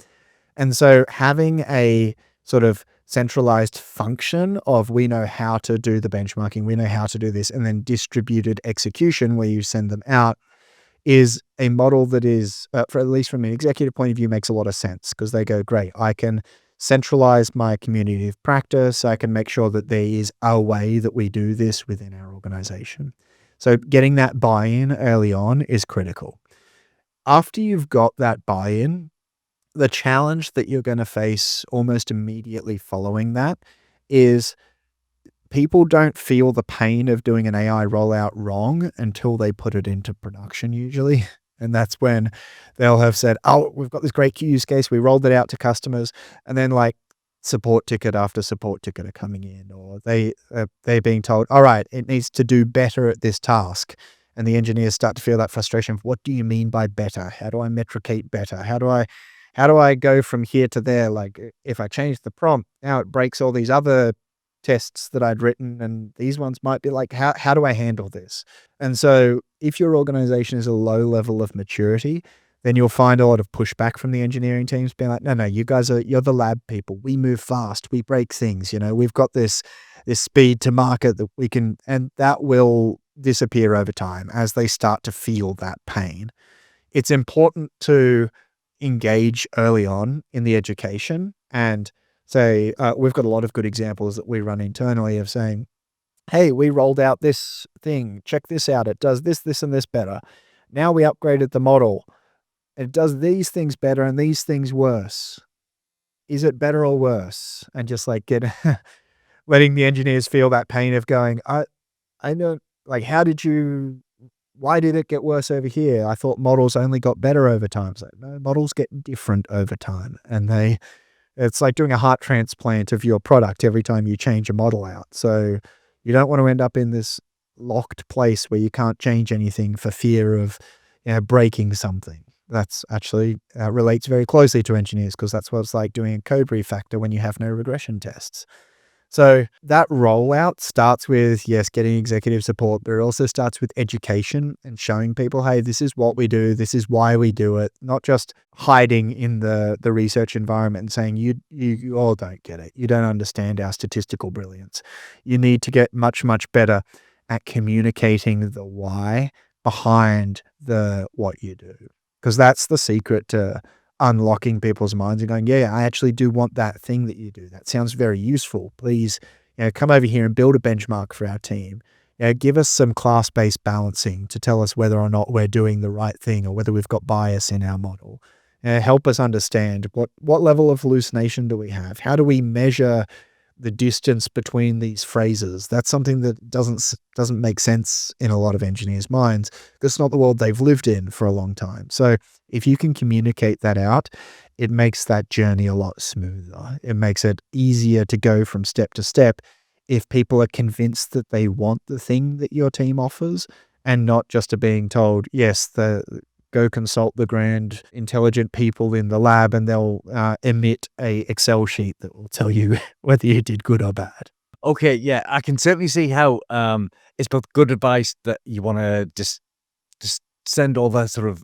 And so having a sort of centralized function of, we know how to do the benchmarking, we know how to do this, and then distributed execution where you send them out, is a model that is, for at least from an executive point of view, makes a lot of sense, because they go, great, I can centralize my community of practice. I can make sure that there is a way that we do this within our organization. So getting that buy-in early on is critical. After you've got that buy-in, the challenge that you're going to face almost immediately following that is people don't feel the pain of doing an AI rollout wrong until they put it into production usually. And that's when they'll have said, oh, we've got this great use case, we rolled it out to customers, and then like support ticket after support ticket are coming in, or they're being told, all right, it needs to do better at this task. And the engineers start to feel that frustration. What do you mean by better? How do I metricate better? How do I go from here to there? Like, if I change the prompt, now it breaks all these other tests that I'd written, and these ones might be like, how do I handle this? And so if your organization is a low level of maturity, then you'll find a lot of pushback from the engineering teams being like, no, you're the lab people. We move fast. We break things. We've got this speed to market that we can, and that will disappear over time as they start to feel that pain. It's important to engage early on in the education and say, we've got a lot of good examples that we run internally of saying, hey, we rolled out this thing, check this out, it does this, this, and this better. Now we upgraded the model. It does these things better and these things worse. Is it better or worse? And just like letting the engineers feel that pain of going, I know, like, why did it get worse over here? I thought models only got better over time. So no, models get different over time. And it's like doing a heart transplant of your product every time you change a model out. So you don't want to end up in this locked place where you can't change anything for fear of, breaking something. That's actually relates very closely to engineers because that's what it's like doing a code refactor when you have no regression tests. So that rollout starts with, yes, getting executive support, but it also starts with education and showing people, hey, this is what we do. This is why we do it. Not just hiding in the research environment and saying, you all don't get it. You don't understand our statistical brilliance. You need to get much, much better at communicating the why behind the what you do. Because that's the secret to unlocking people's minds and going, yeah, I actually do want that thing that you do. That sounds very useful. Please, come over here and build a benchmark for our team. Give us some class-based balancing to tell us whether or not we're doing the right thing or whether we've got bias in our model. Help us understand what level of hallucination do we have? How do we measure the distance between these phrases? That's something that doesn't make sense in a lot of engineers' minds because it's not the world they've lived in for a long time. So if you can communicate that out, it makes that journey a lot smoother. It makes it easier to go from step to step if people are convinced that they want the thing that your team offers and not just to being told, yes, go consult the grand intelligent people in the lab and they'll emit a Excel sheet that will tell you whether you did good or bad.
Okay, yeah, I can certainly see how it's both good advice that you want to just send all that sort of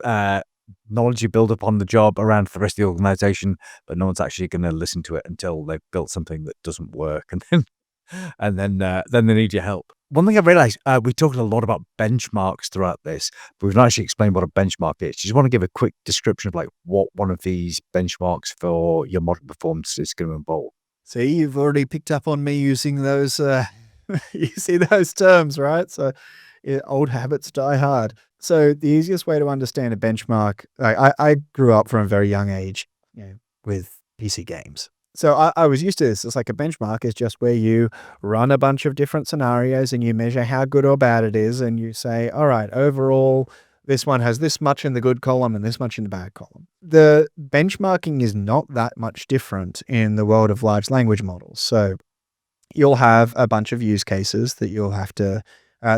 knowledge you build up on the job around to the rest of the organization, but no one's actually going to listen to it until they've built something that doesn't work, and then they need your help. One thing I've realized, we talked a lot about benchmarks throughout this, but we've not actually explained what a benchmark is. Do you just want to give a quick description of like what one of these benchmarks for your model performance is going to involve?
See, you've already picked up on me using those, you see those terms, right? So old habits die hard. So the easiest way to understand a benchmark, I grew up from a very young age, with PC games. So I was used to this. It's like a benchmark is just where you run a bunch of different scenarios and you measure how good or bad it is. And you say, all right, overall, this one has this much in the good column and this much in the bad column. The benchmarking is not that much different in the world of large language models. So you'll have a bunch of use cases that you'll have to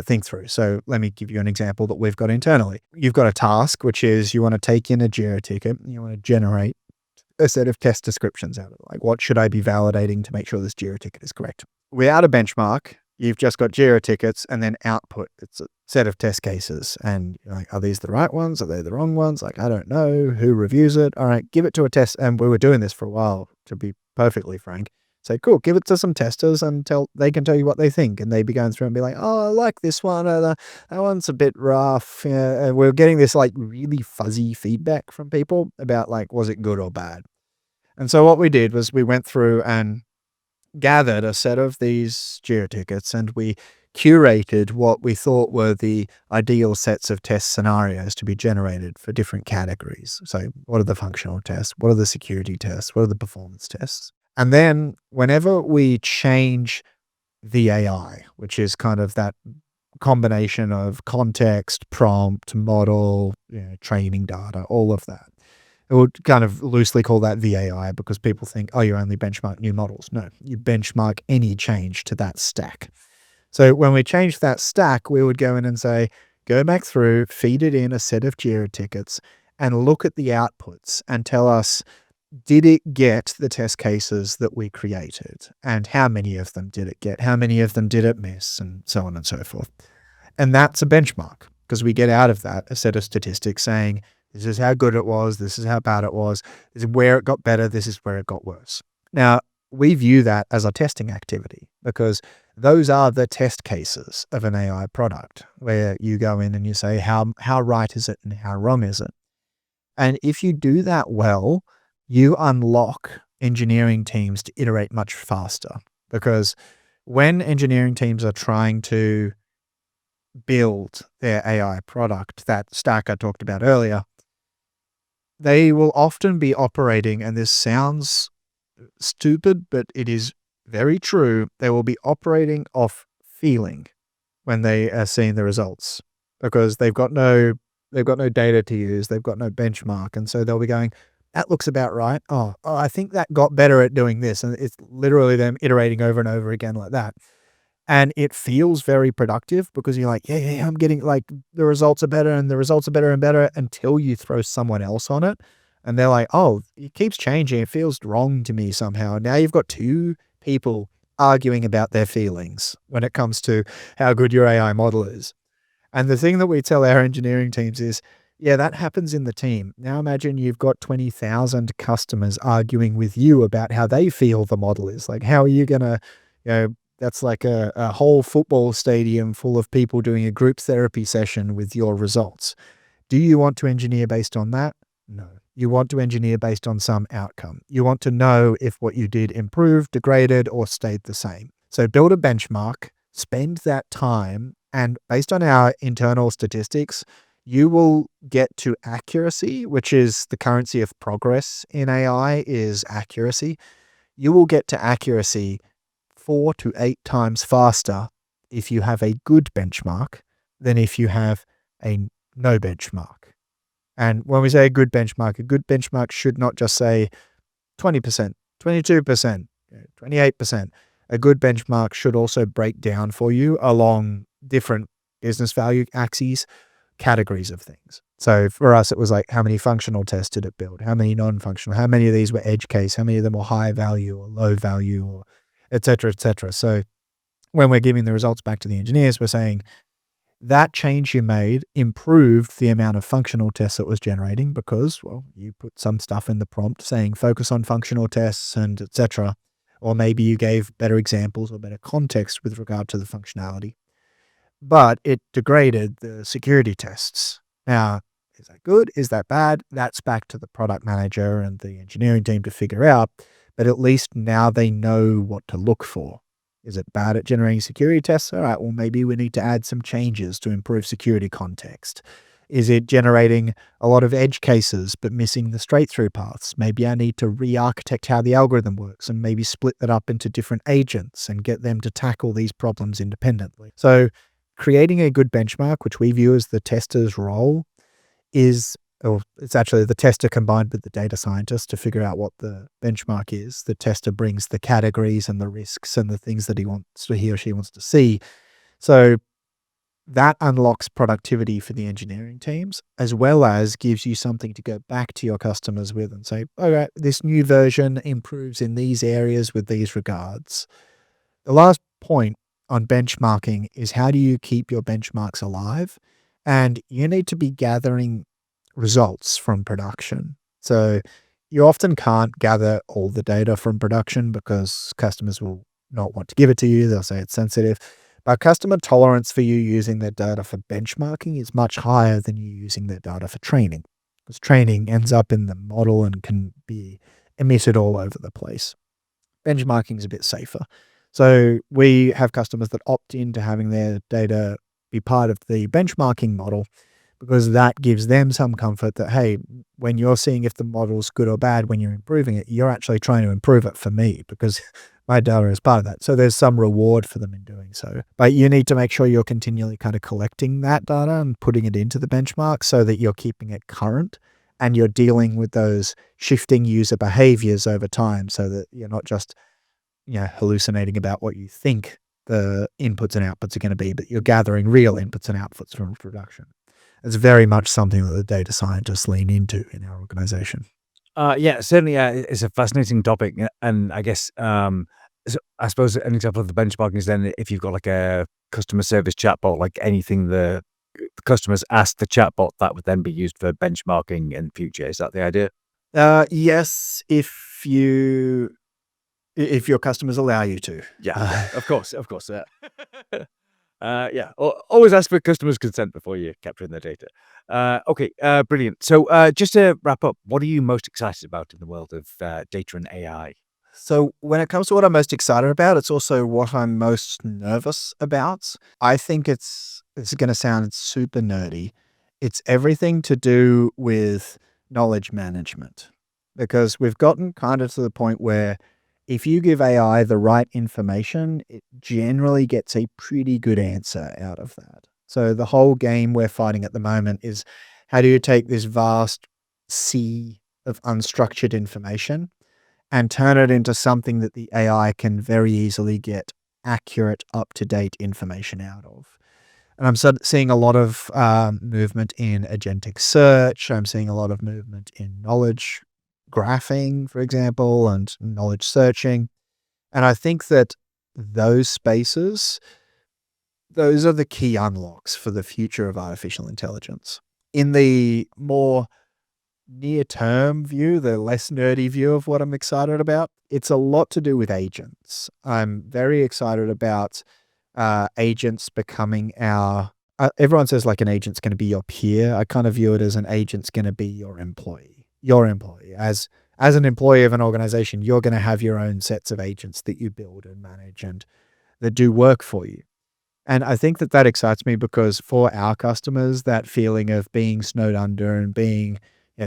think through. So let me give you an example that we've got internally. You've got a task, which is you want to take in a Jira ticket. You want to generate a set of test descriptions out of it. Like, what should I be validating to make sure this Jira ticket is correct? Without a benchmark, you've just got Jira tickets and then output. It's a set of test cases. And you're like, are these the right ones? Are they the wrong ones? Like, I don't know. Who reviews it? All right, give it to a test. And we were doing this for a while, to be perfectly frank. Say, cool, give it to some testers and they can tell you what they think. And they'd be going through and be like, oh, I like this one. That one's a bit rough. And we're getting this like really fuzzy feedback from people about like, was it good or bad? And so what we did was we went through and gathered a set of these Jira tickets and we curated what we thought were the ideal sets of test scenarios to be generated for different categories. So what are the functional tests? What are the security tests? What are the performance tests? And then whenever we change the AI, which is kind of that combination of context, prompt, model, training data, all of that. It would kind of loosely call that VAI because people think, oh, you only benchmark new models. No, you benchmark any change to that stack. So when we changed that stack, we would go in and say, go back through, feed it in a set of Jira tickets and look at the outputs and tell us, did it get the test cases that we created? And how many of them did it get? How many of them did it miss? And so on and so forth. And that's a benchmark because we get out of that a set of statistics saying, this is how good it was. This is how bad it was. This is where it got better. This is where it got worse. Now, we view that as a testing activity because those are the test cases of an AI product where you go in and you say, how right is it and how wrong is it? And if you do that well, you unlock engineering teams to iterate much faster. Because when engineering teams are trying to build their AI product, that stack I talked about earlier, they will often be operating, and this sounds stupid, but it is very true. They will be operating off feeling when they are seeing the results because they've got no data to use. They've got no benchmark. And so they'll be going, that looks about right. Oh, I think that got better at doing this. And it's literally them iterating over and over again like that. And it feels very productive because you're like, yeah, I'm getting like the results are better and the results are better and better until you throw someone else on it. And they're like, oh, it keeps changing. It feels wrong to me somehow. Now you've got two people arguing about their feelings when it comes to how good your AI model is. And the thing that we tell our engineering teams is, yeah, that happens in the team. Now imagine you've got 20,000 customers arguing with you about how they feel the model is. Like, how are you going to, that's like a whole football stadium full of people doing a group therapy session with your results. Do you want to engineer based on that? No. You want to engineer based on some outcome. You want to know if what you did improved, degraded, or stayed the same. So build a benchmark, spend that time, and based on our internal statistics, you will get to accuracy, which is the currency of progress in AI is accuracy. You will get to accuracy 4 to 8 times faster if you have a good benchmark than if you have a no benchmark. And when we say a good benchmark should not just say 20%, 22%, 28%. A good benchmark should also break down for you along different business value axes, categories of things. So for us, it was like, how many functional tests did it build? How many non-functional? How many of these were edge case? How many of them were high value or low value, or et cetera, et cetera. So when we're giving the results back to the engineers, we're saying that change you made improved the amount of functional tests it was generating because, well, you put some stuff in the prompt saying focus on functional tests and et cetera. Or maybe you gave better examples or better context with regard to the functionality. But it degraded the security tests. Now, is that good? Is that bad? That's back to the product manager and the engineering team to figure out. But at least now they know what to look for. Is it bad at generating security tests? All right, well, maybe we need to add some changes to improve security context. Is it generating a lot of edge cases but missing the straight-through paths? Maybe I need to re-architect how the algorithm works and maybe split that up into different agents and get them to tackle these problems independently. So creating a good benchmark, which we view as the tester's role, it's actually the tester combined with the data scientist to figure out what the benchmark is. The tester brings the categories and the risks and the things that he or she wants to see. So that unlocks productivity for the engineering teams, as well as gives you something to go back to your customers with and say, all right, this new version improves in these areas with these regards. The last point on benchmarking is, how do you keep your benchmarks alive? And you need to be gathering results from production. So you often can't gather all the data from production because customers will not want to give it to you. They'll say it's sensitive. But customer tolerance for you using their data for benchmarking is much higher than you using their data for training, because training ends up in the model and can be emitted all over the place. Benchmarking is a bit safer. So we have customers that opt into having their data be part of the benchmarking model, because that gives them some comfort that, hey, when you're seeing if the model's good or bad, when you're improving it, you're actually trying to improve it for me because my data is part of that. So there's some reward for them in doing so. But you need to make sure you're continually kind of collecting that data and putting it into the benchmark so that you're keeping it current and you're dealing with those shifting user behaviors over time, so that you're not just, hallucinating about what you think the inputs and outputs are going to be, but you're gathering real inputs and outputs from production. It's very much something that the data scientists lean into in our organization.
Yeah, certainly. It's a fascinating topic, and I guess so I suppose an example of the benchmarking is then if you've got like a customer service chatbot, like anything the customers ask the chatbot, that would then be used for benchmarking in the future. Is that the idea?
Yes, if your customers allow you to.
Yeah, of course. Yeah, always ask for customers' consent before you're capturing their data. Okay, brilliant. So, just to wrap up, what are you most excited about in the world of data and AI?
So when it comes to what I'm most excited about, it's also what I'm most nervous about. I think this is going to sound super nerdy. It's everything to do with knowledge management because we've gotten kind of to the point where if you give AI the right information, it generally gets a pretty good answer out of that. So the whole game we're fighting at the moment is how do you take this vast sea of unstructured information and turn it into something that the AI can very easily get accurate, up-to-date information out of. And I'm seeing a lot of movement in agentic search. I'm seeing a lot of movement in knowledge graphing, for example, and knowledge searching. And I think that those spaces, those are the key unlocks for the future of artificial intelligence. In the more near-term view, the less nerdy view of what I'm excited about, it's a lot to do with agents. I'm very excited about agents becoming our everyone says like an agent's going to be your peer. I kind of view it as an agent's going to be your employee. Your employee. As an employee of an organization, you're going to have your own sets of agents that you build and manage and that do work for you. And I think that that excites me because for our customers, that feeling of being snowed under and being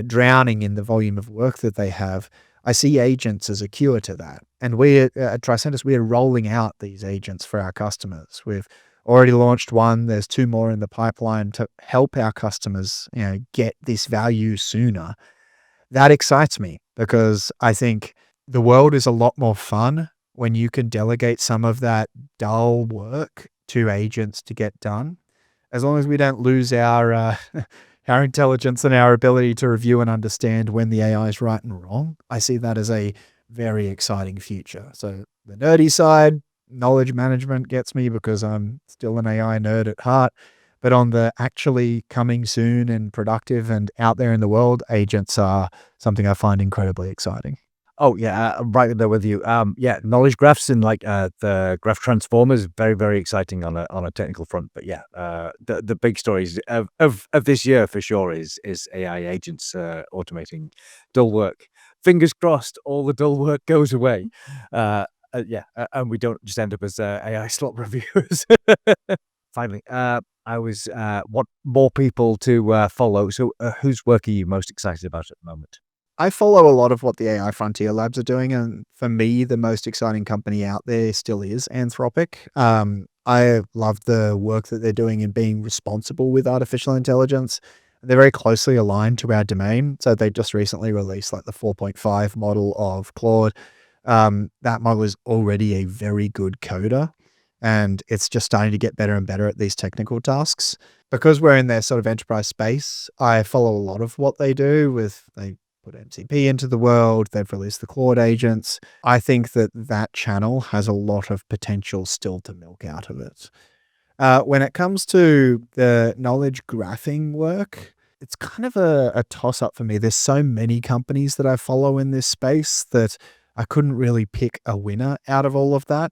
drowning in the volume of work that they have, I see agents as a cure to that. And we at Tricentis, we are rolling out these agents for our customers. We've already launched one. There's 2 more in the pipeline to help our customers, get this value sooner. That excites me because I think the world is a lot more fun when you can delegate some of that dull work to agents to get done. As long as we don't lose our our intelligence and our ability to review and understand when the AI is right and wrong, I see that as a very exciting future. So the nerdy side, knowledge management gets me because I'm still an AI nerd at heart. But on the actually coming soon and productive and out there in the world, agents are something I find incredibly exciting.
Oh yeah, I'm right there with you. Yeah, knowledge graphs and like the graph transformers, very very exciting on a technical front. But yeah, the big stories of this year for sure is AI agents automating dull work. Fingers crossed, all the dull work goes away. Yeah, and we don't just end up as AI slot reviewers. Finally, I was want more people to follow. So, whose work are you most excited about at the moment?
I follow a lot of what the AI Frontier Labs are doing, and for me, the most exciting company out there still is Anthropic. I love the work that they're doing in being responsible with artificial intelligence. They're very closely aligned to our domain. So they just recently released like the 4.5 model of Claude. That model is already a very good coder, and it's just starting to get better and better at these technical tasks. Because we're in their sort of enterprise space, I follow a lot of what they do they put MCP into the world. They've released the Claude agents. I think that that channel has a lot of potential still to milk out of it. When it comes to the knowledge graphing work, it's kind of a toss up for me. There's so many companies that I follow in this space that I couldn't really pick a winner out of all of that.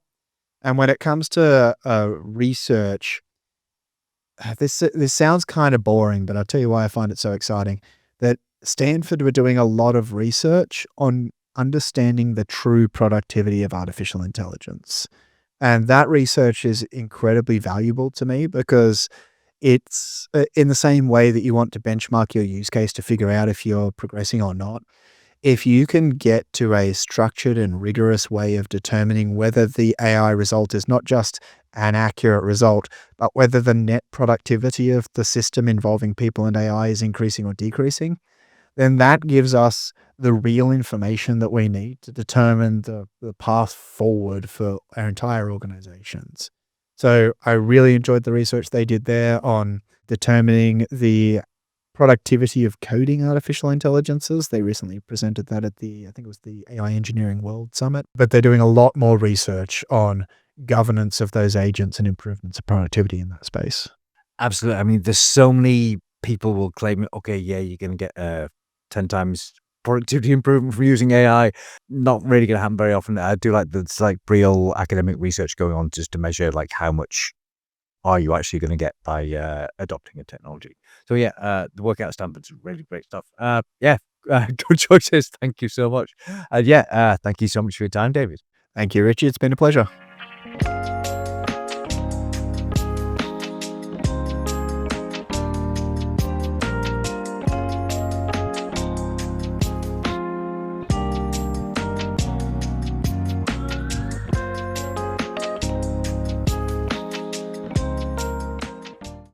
And when it comes to research, this sounds kind of boring, but I'll tell you why I find it so exciting. That Stanford were doing a lot of research on understanding the true productivity of artificial intelligence. And that research is incredibly valuable to me because it's in the same way that you want to benchmark your use case to figure out if you're progressing or not. If you can get to a structured and rigorous way of determining whether the AI result is not just an accurate result, but whether the net productivity of the system involving people and AI is increasing or decreasing, then that gives us the real information that we need to determine the path forward for our entire organizations. So I really enjoyed the research they did there on determining the productivity of coding artificial intelligences. They recently presented that at I think it was the AI Engineering World Summit, but they're doing a lot more research on governance of those agents and improvements of productivity in that space.
Absolutely. I mean, there's so many people will claim, okay, yeah, you're going to get 10 times productivity improvement from using AI. Not really going to happen very often. I do like there's like real academic research going on just to measure like how much are you actually going to get by adopting a technology? So yeah, the work out of Stanford's really great stuff. Yeah, good choices. Thank you so much. Yeah, thank you so much for your time, David.
Thank you, Richie. It's been a pleasure.